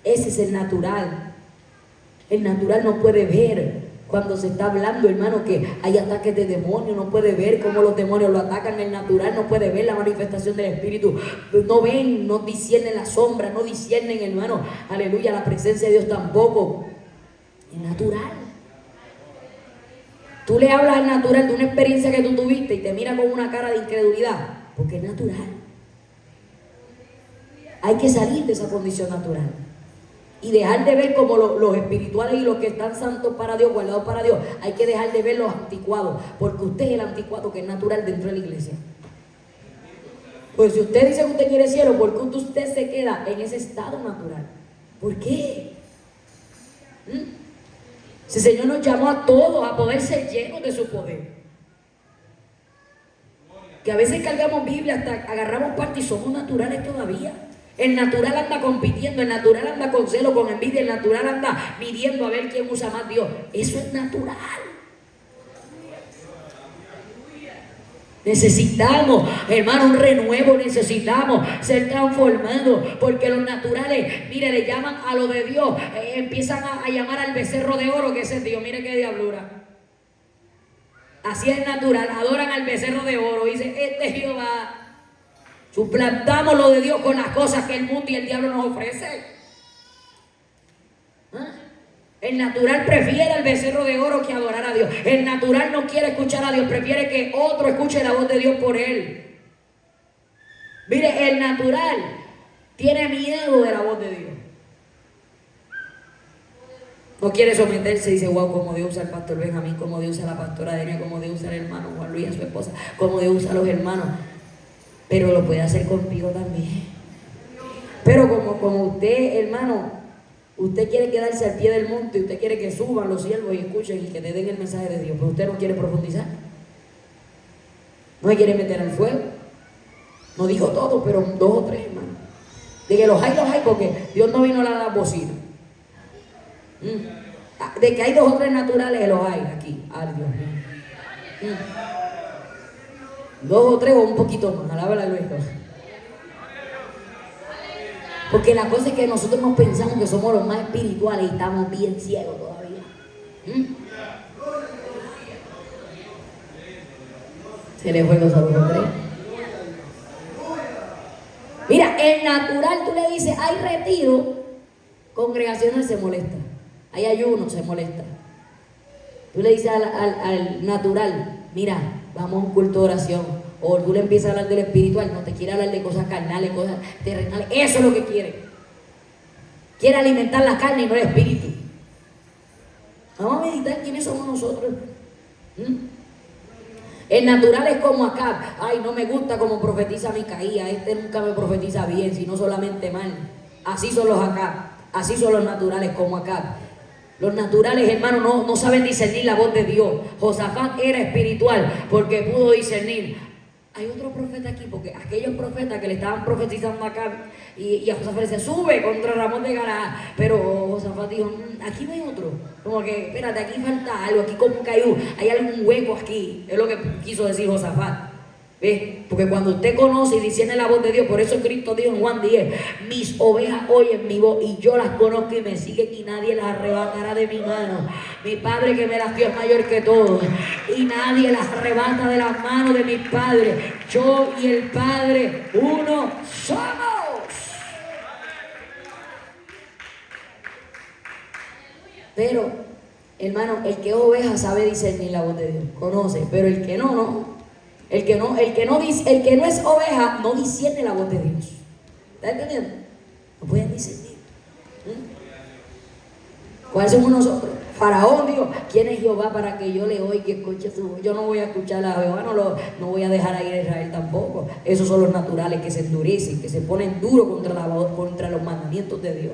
Ese es el natural. El natural no puede ver cuando se está hablando, hermano, que hay ataques de demonios. No puede ver cómo los demonios lo atacan. El natural no puede ver la manifestación del Espíritu. No ven, no disciernen la sombra, no disciernen, hermano, aleluya, la presencia de Dios tampoco. El natural. Tú le hablas al natural de una experiencia que tú tuviste y te mira con una cara de incredulidad, porque es natural. Hay que salir de esa condición natural y dejar de ver como los espirituales y los que están santos para Dios, guardados para Dios. Hay que dejar de ver los anticuados, porque usted es el anticuado que es natural dentro de la iglesia. Pues si usted dice que usted quiere cielo, ¿por qué usted se queda en ese estado natural? ¿Por qué? Si el Señor nos llamó a todos a poder ser llenos de su poder. Que a veces cargamos Biblia, hasta agarramos parte y somos naturales todavía. El natural anda compitiendo, el natural anda con celo, con envidia, el natural anda midiendo a ver quién usa más Dios. Eso es natural. Necesitamos, hermano, un renuevo, necesitamos ser transformados, porque los naturales, mire, le llaman a lo de Dios, empiezan a llamar al becerro de oro, que es el Dios. Mire qué diablura. Así es natural, adoran al becerro de oro, dice, este es Jehová. Suplantamos lo de Dios con las cosas que el mundo y el diablo nos ofrecen. El natural prefiere al becerro de oro que adorar a Dios. El natural no quiere escuchar a Dios, prefiere que otro escuche la voz de Dios por él. Mire, el natural tiene miedo de la voz de Dios. No quiere someterse, dice, wow, como Dios usa al pastor Benjamín, como Dios usa a la pastora Denia, como Dios usa al hermano Juan Luis, a su esposa, como Dios usa a los hermanos. Pero lo puede hacer contigo también. Pero como usted, hermano, usted quiere quedarse al pie del monte, usted quiere que suban los siervos y escuchen y que te den el mensaje de Dios, pero usted no quiere profundizar. No se quiere meter al fuego. No dijo todo, pero 2 o 3, hermano. De que los hay, porque Dios no vino a la bocina. De que hay 2 o 3 naturales, los hay aquí. Ay, Dios mío. 2 o 3 o un poquito más, alábala luego. Porque la cosa es que nosotros nos pensamos que somos los más espirituales y estamos bien ciegos todavía. Se le fue 2 a 3. Mira, el natural tú le dices, hay retiro, congregacional se molesta. Hay ayuno, se molesta. Tú le dices al natural, mira, vamos a un culto de oración. O tú le empiezas a hablar del espiritual, no te quiere hablar de cosas carnales, cosas terrenales. Eso es lo que quiere. Quiere alimentar la carne y no el espíritu. Vamos a meditar quiénes somos nosotros. El natural es como Acab. Ay, no me gusta como profetiza Micaía. Este nunca me profetiza bien, sino solamente mal. Así son los Acab. Así son los naturales como Acab. Los naturales, hermanos, no saben discernir la voz de Dios. Josafat era espiritual porque pudo discernir. Hay otro profeta aquí, porque aquellos profetas que le estaban profetizando acá y a Josafat le decía, sube contra Ramón de Galaad, pero Josafat dijo, aquí no hay otro, como que, espérate, aquí falta algo, aquí como que hay algún hueco aquí, es lo que quiso decir Josafat. ¿Ves? Porque cuando usted conoce y discierne la voz de Dios, por eso Cristo dijo en Juan 10, mis ovejas oyen mi voz y yo las conozco y me siguen y nadie las arrebatará de mi mano. Mi Padre que me las dio es mayor que todos y nadie las arrebata de las manos de mi Padre. Yo y el Padre uno somos. Pero, hermano, el que es oveja sabe discernir la voz de Dios, conoce, pero el que no, no. El que no es oveja no discierne la voz de Dios. ¿Estás entendiendo? No pueden discernir. ¿Cuáles somos nosotros? Faraón dijo, ¿quién es Jehová para que yo le oiga y escuche su voz? Yo no voy a escuchar a Jehová, no voy a dejar a ir a Israel tampoco. Esos son los naturales que se endurecen, que se ponen duros contra los mandamientos de Dios.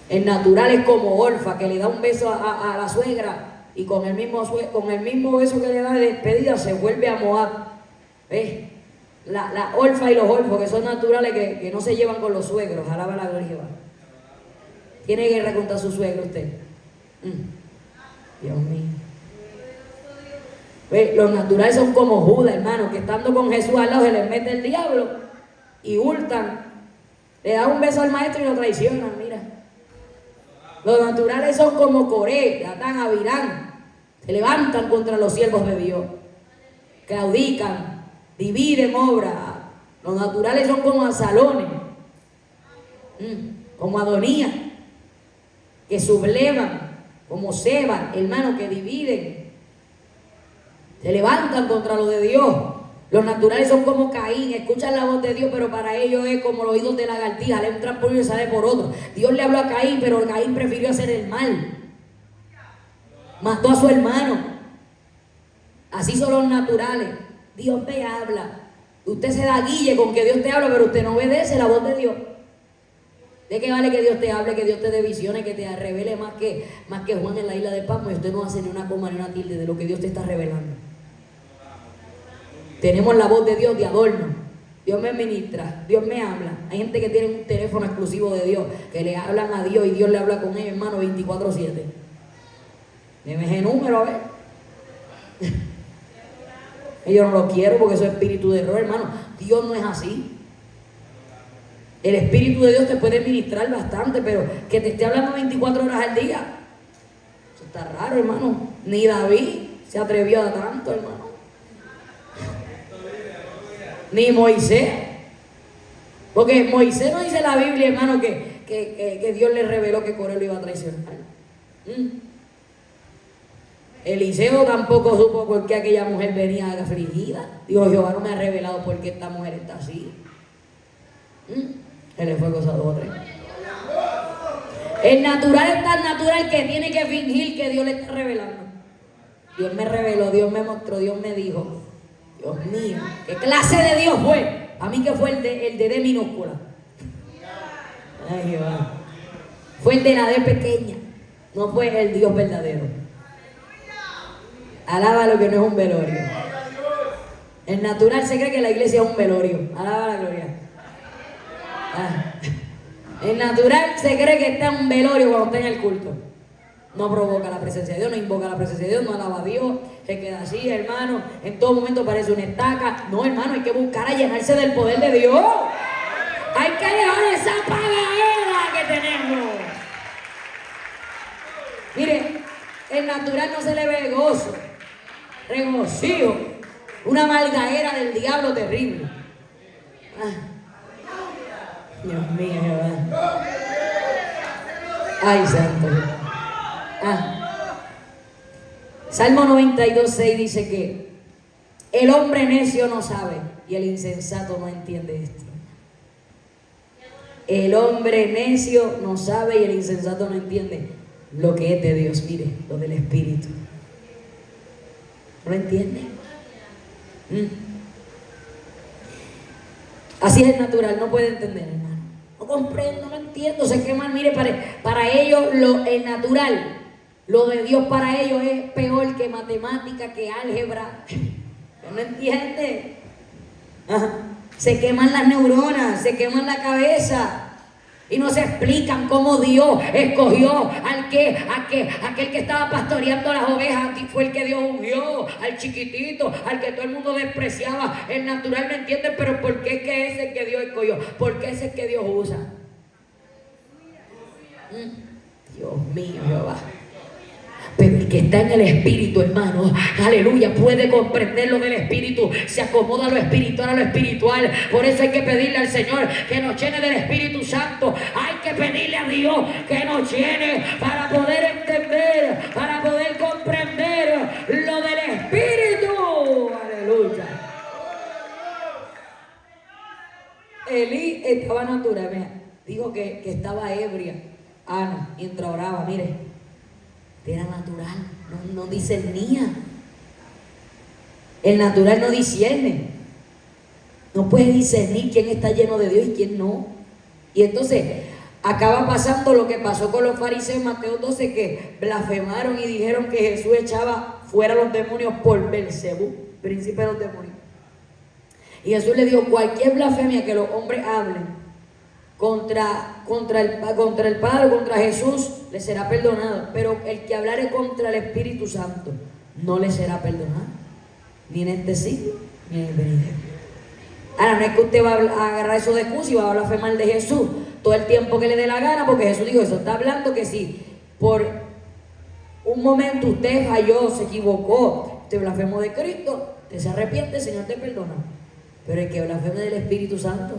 El natural es como Orfa, que le da un beso a la suegra. Y con el mismo beso que le da de despedida se vuelve a Moab. ¿Ves? La Orfa y los Orfos, que son naturales, que no se llevan con los suegros. Alaba la gloria de Jehová. ¿Tiene guerra contra su suegro usted? Dios mío. ¿Ves? Los naturales son como Judas, hermano, que estando con Jesús al lado se les mete el diablo y hurtan. Le da un beso al maestro y lo traicionan, mira. Los naturales son como Coré, Datán, Abirán. Se levantan contra los siervos de Dios. Claudican, dividen obra. Los naturales son como Absalones, como Adonías, que sublevan, como Seba, hermanos, que dividen. Se levantan contra lo de Dios. Los naturales son como Caín, escuchan la voz de Dios, pero para ellos es como los oídos de la lagartija, le entran por uno y sale por otro. Dios le habló a Caín, pero Caín prefirió hacer el mal. Mató a su hermano. Así son los naturales. Dios me habla. Usted se da guille con que Dios te habla, pero usted no obedece la voz de Dios. ¿De qué vale que Dios te hable, que Dios te dé visiones, que te revele más que Juan en la isla de Patmos y usted no hace ni una coma ni una tilde de lo que Dios te está revelando? Tenemos la voz de Dios de adorno. Dios me ministra, Dios me habla. Hay gente que tiene un teléfono exclusivo de Dios, que le hablan a Dios y Dios le habla con ellos, hermano, 24/7. Deme ese número, a ver. Yo no lo quiero porque eso es espíritu de error, hermano. Dios no es así. El Espíritu de Dios te puede ministrar bastante, pero que te esté hablando 24 horas al día, eso está raro, hermano. Ni David se atrevió a tanto, hermano. Ni Moisés. Porque Moisés no dice la Biblia, hermano, que Dios le reveló que Coré lo iba a traicionar. Eliseo tampoco supo por qué aquella mujer venía afligida. Dijo, Jehová no me ha revelado por qué esta mujer está así. Él le fue cosa de otra. El natural es tan natural que tiene que fingir que Dios le está revelando. Dios me reveló, Dios me mostró, Dios me dijo. Dios mío, ¿qué clase de Dios fue? A mí que fue el de D minúscula. Ay, Jehová. Fue el de la D pequeña. No fue el Dios verdadero. Alaba lo que no es un velorio. El natural se cree que la iglesia es un velorio. Alaba la gloria. El natural se cree que está en un velorio cuando está en el culto. No provoca la presencia de Dios, no invoca la presencia de Dios, no alaba a Dios, se queda así, hermano. En todo momento parece una estaca. No, hermano, hay que buscar a llenarse del poder de Dios. Hay que dejar esa pagadera que tenemos. Mire, el natural no se le ve gozo, regocijo, una amargadera del diablo terrible. Dios mío, Jehová. Ay, santo. Salmo 92:6 dice que el hombre necio no sabe y el insensato no entiende esto. El hombre necio no sabe y el insensato no entiende lo que es de Dios. Mire, lo del Espíritu. ¿No lo entiende? Así es natural, no puede entender, hermano. No comprendo, no entiendo, se queman. Mire, para ellos el natural, lo de Dios para ellos es peor que matemática, que álgebra. ¿No entiende? Se queman las neuronas, se queman la cabeza. Y no se explican cómo Dios escogió aquel que estaba pastoreando las ovejas. Fue el que Dios ungió, al chiquitito, al que todo el mundo despreciaba. El natural no entiende, pero ¿por qué es que ese es el que Dios escogió? ¿Por qué ese es el que Dios usa? Dios mío, Jehová. Pero el que está en el Espíritu, hermano, aleluya, puede comprender lo del Espíritu, se acomoda a lo espiritual, a lo espiritual. Por eso hay que pedirle al Señor que nos llene del Espíritu Santo. Hay que pedirle a Dios que nos llene para poder entender, para poder comprender lo del Espíritu. Aleluya. Elí estaba natural, mira, dijo que estaba ebria. Ana, mientras oraba, mire. Era natural, no discernía. El natural no discierne. No puede discernir quién está lleno de Dios y quién no. Y entonces acaba pasando lo que pasó con los fariseos en Mateo 12, que blasfemaron y dijeron que Jesús echaba fuera los demonios por Belcebú, príncipe de los demonios. Y Jesús le dijo, cualquier blasfemia que los hombres hablen contra el Padre, contra Jesús, le será perdonado, pero el que hablare contra el Espíritu Santo no le será perdonado, ni en este siglo ni en el venidero. Ahora no es que usted va a agarrar eso de excusa y va a blasfemar de Jesús todo el tiempo que le dé la gana, porque Jesús dijo eso. Está hablando que si por un momento usted falló, se equivocó, usted blasfemó de Cristo, usted se arrepiente, el Señor te perdona. Pero el que blasfeme del Espíritu Santo,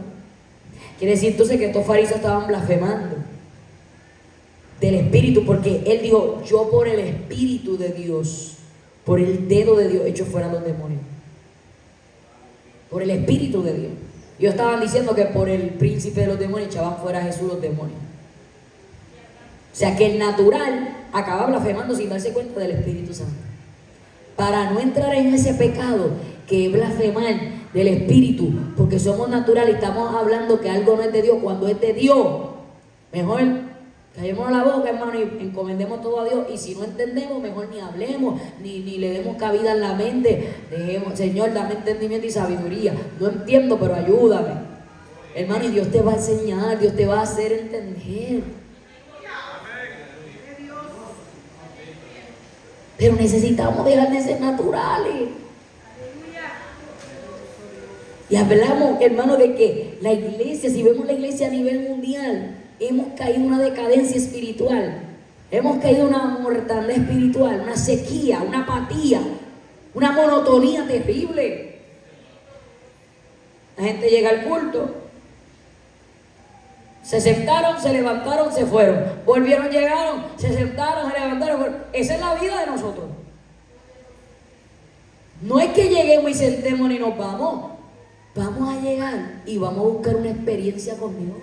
quiere decir entonces que estos fariseos estaban blasfemando del Espíritu, porque él dijo, yo por el Espíritu de Dios, por el dedo de Dios, echo fuera los demonios. por el Espíritu de Dios. Ellos estaban diciendo que por el príncipe de los demonios echaban fuera a Jesús los demonios. O sea que el natural acaba blasfemando sin darse cuenta del Espíritu Santo. Para no entrar en ese pecado que es blasfemar del Espíritu, porque somos naturales, estamos hablando que algo no es de Dios cuando es de Dios. Mejor callémonos la boca, hermano, y encomendemos todo a Dios. Y si no entendemos, mejor ni hablemos, ni le demos cabida en la mente. Dejemos, Señor, dame entendimiento y sabiduría. No entiendo, pero ayúdame. Hermano, y Dios te va a enseñar, Dios te va a hacer entender. Pero necesitamos dejar de ser naturales. Y hablamos, hermano, de que la iglesia, si vemos la iglesia a nivel mundial, hemos caído en una decadencia espiritual. Hemos caído en una mortandad espiritual, una sequía, una apatía, una monotonía terrible. La gente llega al culto, se sentaron, se levantaron, se fueron. Volvieron, llegaron, se sentaron, se levantaron, fueron. Esa es la vida de nosotros. No es que lleguemos y sentemos y nos vamos. Vamos a llegar y vamos a buscar una experiencia con Dios.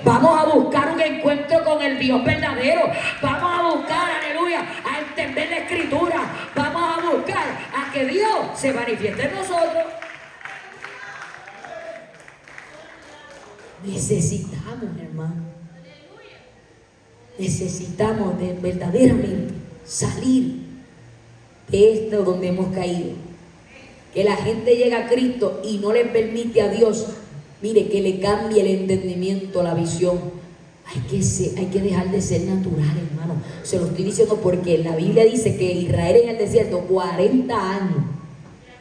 Vamos a buscar un encuentro con el Dios verdadero. Vamos a buscar, aleluya, a entender la Escritura. Vamos a buscar a que Dios se manifieste en nosotros. Necesitamos, hermano. Necesitamos de verdaderamente salir de esto donde hemos caído. Que la gente llega a Cristo y no le permite a Dios, mire, que le cambie el entendimiento, la visión. Hay que dejar de ser natural, hermano. Se lo estoy diciendo porque la Biblia dice que Israel en el desierto 40 años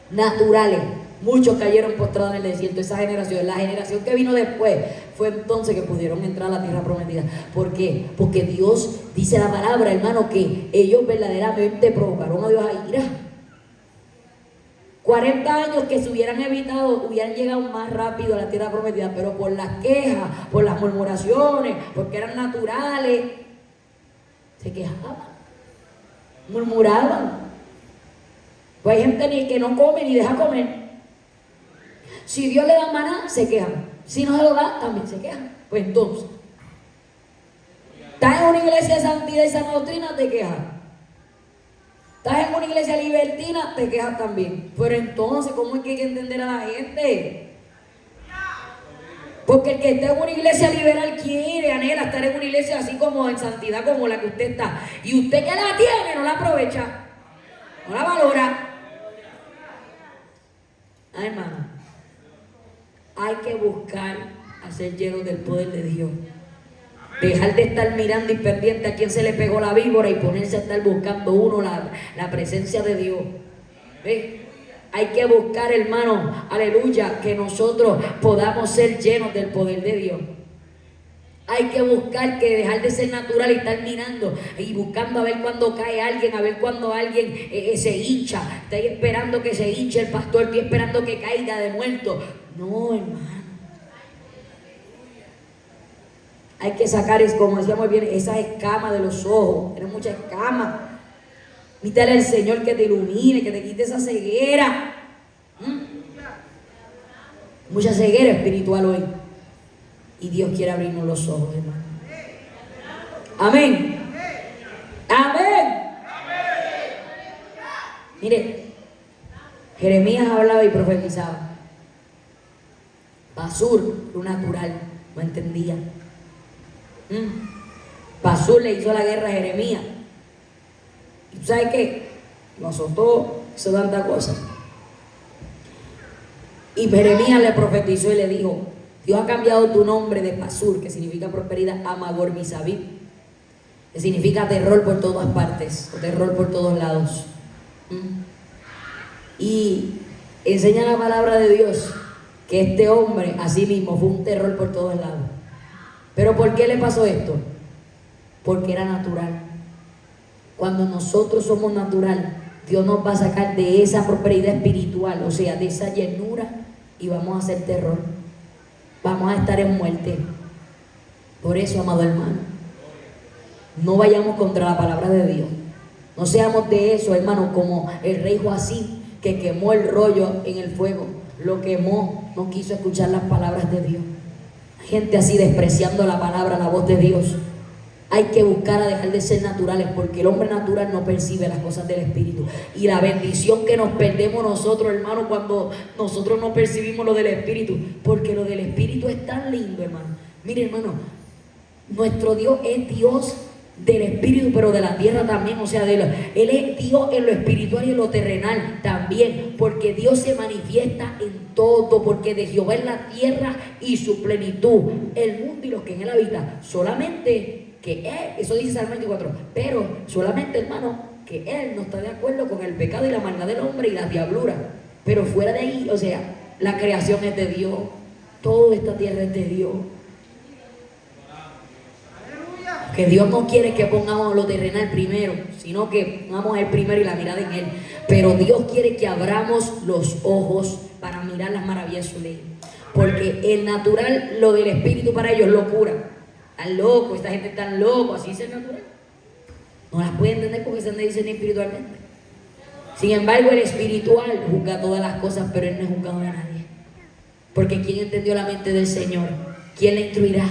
naturales. Muchos cayeron postrados en el desierto. Esa generación, la generación que vino después, fue entonces que pudieron entrar a la tierra prometida. ¿Por qué? Porque Dios dice la palabra, hermano, que ellos verdaderamente provocaron a Dios a ira. 40 años que se hubieran evitado, hubieran llegado más rápido a la tierra prometida, pero por las quejas, por las murmuraciones, porque eran naturales, se quejaban, murmuraban. Pues hay gente ni que no come ni deja comer. Si Dios le da maná, se quejan. Si no se lo da, también se quejan. Pues entonces, estás en una iglesia de santidad y sana doctrina, te quejas. Estás en una iglesia libertina, te quejas también. Pero entonces, ¿cómo es que hay que entender a la gente? Porque el que está en una iglesia liberal quiere, anhela estar en una iglesia así como en santidad como la que usted está. Y usted que la tiene, no la aprovecha, no la valora. Ay, hermano, hay que buscar a ser llenos del poder de Dios. Dejar de estar mirando y pendiente a quién se le pegó la víbora y ponerse a estar buscando uno la presencia de Dios. ¿Ves? Hay que buscar, hermano, aleluya, que nosotros podamos ser llenos del poder de Dios. Hay que buscar que dejar de ser natural y estar mirando y buscando a ver cuándo cae alguien, a ver cuándo alguien se hincha. Estoy esperando que se hinche el pastor, estoy esperando que caiga de muerto. No, hermano. Hay que sacar, como decíamos bien, esas escamas de los ojos. Tienes muchas escamas. Pídale al Señor que te ilumine, que te quite esa ceguera. Mucha ceguera espiritual hoy. Y Dios quiere abrirnos los ojos, hermano. Amén. Amén. Mire, Jeremías hablaba y profetizaba. Pasur, lo natural, no entendía. Pasur le hizo la guerra a Jeremías. ¿Y tú sabes qué? Lo azotó, hizo tantas cosas. Y Jeremías le profetizó y le dijo: Dios ha cambiado tu nombre de Pasur, que significa prosperidad, a Magor Misabib, que significa terror por todas partes, o terror por todos lados. Y enseña la palabra de Dios que este hombre, así mismo, fue un terror por todos lados. ¿Pero por qué le pasó esto? Porque era natural. Cuando nosotros somos natural, Dios nos va a sacar de esa prosperidad espiritual, o sea, de esa llenura, y vamos a hacer terror. Vamos a estar en muerte. Por eso, amado hermano, no vayamos contra la palabra de Dios. No seamos de eso, hermano, como el rey Joacim, que quemó el rollo en el fuego. lo quemó, no quiso escuchar las palabras de Dios. Gente así despreciando la palabra, la voz de Dios. Hay que buscar a dejar de ser naturales, porque el hombre natural no percibe las cosas del Espíritu. Y la bendición que nos perdemos nosotros, hermano, cuando nosotros no percibimos lo del Espíritu, porque lo del Espíritu es tan lindo, hermano. Mire, hermano, nuestro Dios es Dios del Espíritu, pero de la tierra también. O sea, Él es Dios en lo espiritual y en lo terrenal también, porque Dios se manifiesta en todo, porque de Jehová es la tierra y su plenitud, el mundo y los que en él habitan. Solamente que Él, eso dice Salmo 24, pero solamente, hermano, que Él no está de acuerdo con el pecado y la maldad del hombre y la diablura. Pero fuera de ahí, o sea, la creación es de Dios, toda esta tierra es de Dios. Que Dios no quiere que pongamos lo terrenal primero, sino que pongamos a Él primero y la mirada en Él. Pero Dios quiere que abramos los ojos para mirar las maravillas de su ley. Porque el natural, lo del Espíritu para ellos es locura. Están locos, esta gente está loco, así es el natural. No las puede entender porque se dicen espiritualmente. Sin embargo, el espiritual juzga todas las cosas, pero Él no es juzgado de nadie. Porque ¿quién entendió la mente del Señor? ¿Quién le instruirá?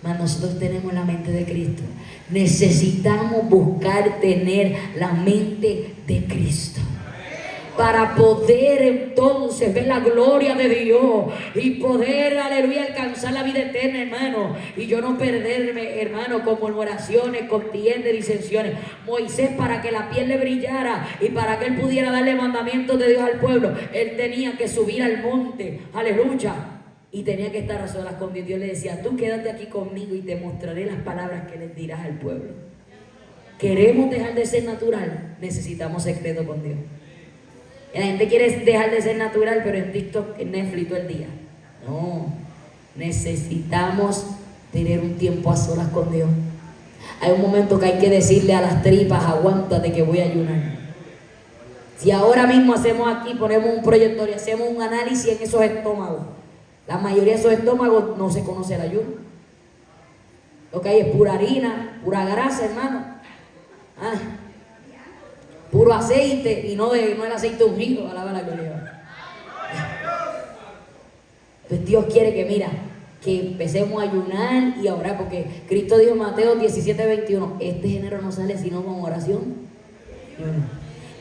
Mas nosotros tenemos la mente de Cristo. Necesitamos buscar tener la mente de Cristo, para poder entonces ver la gloria de Dios y poder, aleluya, alcanzar la vida eterna, hermano. Y yo no perderme, hermano, con murmuraciones, contiendas, disensiones. Moisés, para que la piel le brillara y para que él pudiera darle mandamientos de Dios al pueblo, él tenía que subir al monte, aleluya, y tenía que estar a solas con Dios. Dios le decía: tú quédate aquí conmigo y te mostraré las palabras que les dirás al pueblo. Queremos dejar de ser natural, necesitamos secreto con Dios. La gente quiere dejar de ser natural, pero en TikTok, en Netflix todo el día. No, necesitamos tener un tiempo a solas con Dios. Hay un momento que hay que decirle a las tripas: aguántate que voy a ayunar. Si ahora mismo hacemos aquí, ponemos un proyector y hacemos un análisis en esos estómagos, la mayoría de esos estómagos no se conoce el ayuno. Lo que hay es pura harina, pura grasa, hermano. Puro aceite, y no el aceite ungido, alaba la gloria. Pues Dios quiere que, mira, que empecemos a ayunar y a orar, porque Cristo dijo en Mateo 17:21, este género no sale sino con oración.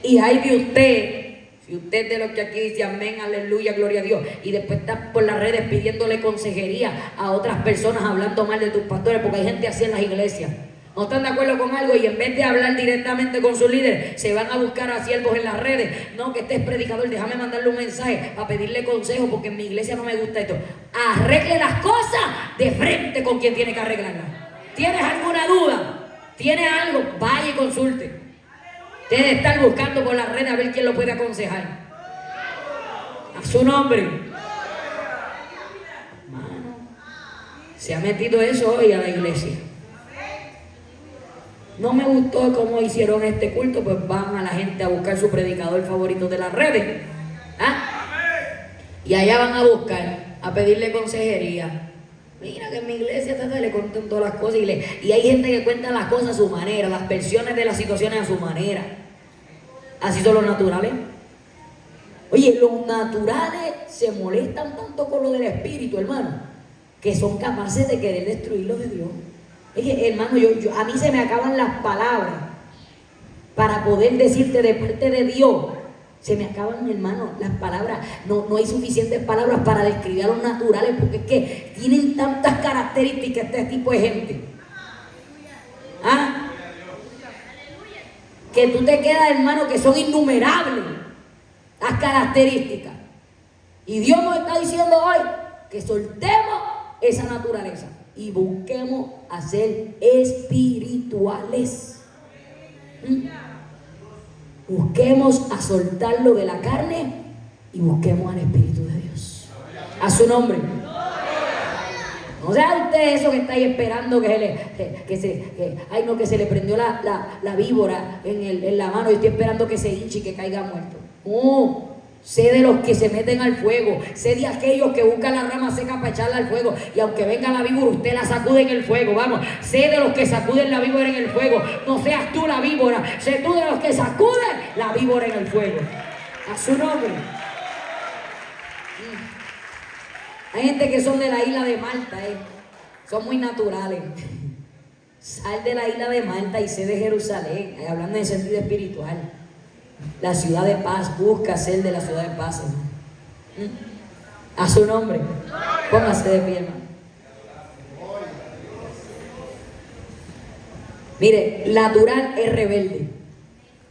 Y hay de usted, si usted es de los que aquí dice amén, aleluya, gloria a Dios, y después está por las redes pidiéndole consejería a otras personas, hablando mal de tus pastores, porque hay gente así en las iglesias. No están de acuerdo con algo y en vez de hablar directamente con su líder, se van a buscar a siervos en las redes. No, que este es predicador, déjame mandarle un mensaje a pedirle consejo porque en mi iglesia no me gusta esto. Arregle las cosas de frente con quien tiene que arreglarlas. ¿Tienes alguna duda? ¿Tienes algo? Vaya y consulte. Debe estar buscando por las redes a ver quién lo puede aconsejar. A su nombre. Mano, se ha metido eso hoy a la iglesia. No me gustó cómo hicieron este culto, pues van a la gente a buscar su predicador favorito de las redes. Y allá van a buscar, a pedirle consejería. Mira que en mi iglesia le contan todas las cosas y hay gente que cuenta las cosas a su manera, las versiones de las situaciones a su manera. Así son los naturales. Oye, los naturales se molestan tanto con lo del espíritu, hermano, que son capaces de querer destruirlo de Dios. Es que, hermano, a mí se me acaban las palabras para poder decirte de parte de Dios. Se me acaban, hermano, las palabras. No hay suficientes palabras para describir a los naturales, porque es que tienen tantas características este tipo de gente. Que tú te quedas, hermano, que son innumerables las características. Y Dios nos está diciendo hoy que soltemos esa naturaleza y busquemos a ser espirituales. Busquemos a soltarlo de la carne y busquemos al Espíritu de Dios. A su nombre. No sea usted eso que estáis esperando que se le prendió la víbora en la mano y estoy esperando que se hinche y que caiga muerto. No. Sé de los que se meten al fuego. Sé de aquellos que buscan la rama seca para echarla al fuego. Y aunque venga la víbora, usted la sacude en el fuego. Vamos. Sé de los que sacuden la víbora en el fuego. No seas tú la víbora. Sé tú de los que sacuden la víbora en el fuego. A su nombre. Hay gente que son de la isla de Malta, son muy naturales. Sal de la isla de Malta y sé de Jerusalén, hablando en sentido espiritual. La ciudad de paz, busca ser de la ciudad de paz, hermano. A su nombre, póngase de pie, hermano. Mire, natural es rebelde.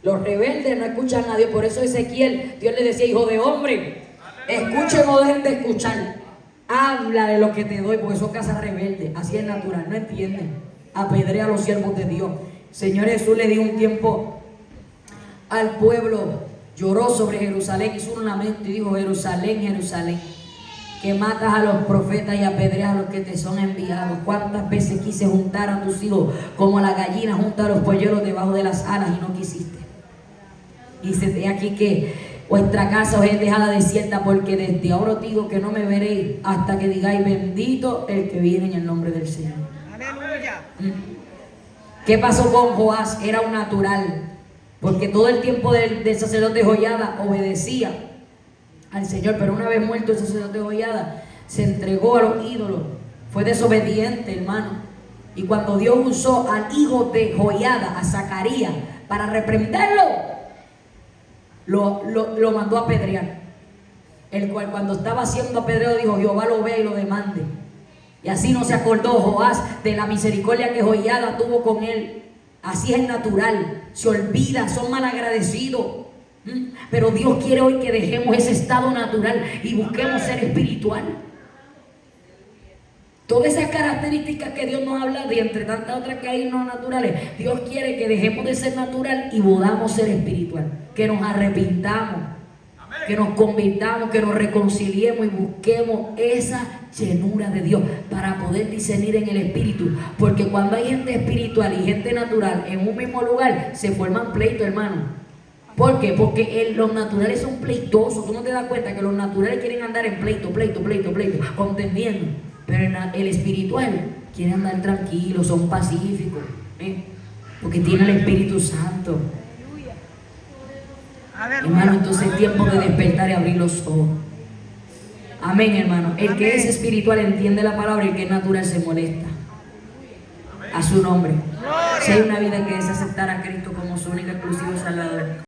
Los rebeldes no escuchan a Dios. Por eso Ezequiel, Dios le decía: hijo de hombre, escuchen o dejen de escuchar. Habla de lo que te doy, porque son casas rebeldes. Así es natural, no entienden. Apedrea a los siervos de Dios. Señor Jesús le dio un tiempo al pueblo, lloró sobre Jerusalén, hizo un lamento y dijo: Jerusalén, Jerusalén, que matas a los profetas y apedreas a los que te son enviados. ¿Cuántas veces quise juntar a tus hijos como la gallina junta a los polluelos debajo de las alas y no quisiste? Dice de aquí que vuestra casa os es dejada desierta, porque desde ahora os digo que no me veréis hasta que digáis: bendito el que viene en el nombre del Señor. Aleluya. ¿Qué pasó con Joás? Era un natural, porque todo el tiempo del sacerdote Joiada obedecía al Señor, pero una vez muerto el sacerdote Joiada, se entregó a los ídolos, fue desobediente, hermano. Y cuando Dios usó al hijo de Joiada, a Zacarías, para reprenderlo, lo mandó a apedrear. El cual, cuando estaba siendo apedreado, dijo: Jehová lo vea y lo demande. Y así no se acordó Joás de la misericordia que Joiada tuvo con él. Así es natural, se olvida, son malagradecidos. Pero Dios quiere hoy que dejemos ese estado natural y busquemos ser espiritual. Todas esas características que Dios nos habla, de entre tantas otras que hay no naturales, Dios quiere que dejemos de ser natural y podamos ser espiritual. Que nos arrepintamos, que nos convirtamos, que nos reconciliemos y busquemos esa llenura de Dios para poder discernir en el espíritu. Porque cuando hay gente espiritual y gente natural en un mismo lugar, se forman pleitos, hermano. ¿Por qué? Porque los naturales son pleitosos. Tú no te das cuenta que los naturales quieren andar en pleito, contendiendo. Pero el espiritual quiere andar tranquilo, son pacíficos, porque tiene el Espíritu Santo. Hermano, entonces es tiempo de despertar y abrir los ojos. Amén, hermano. El que es espiritual entiende la palabra, y el que es natural se molesta. A su nombre. Si hay una vida que es aceptar a Cristo como su único exclusivo Salvador,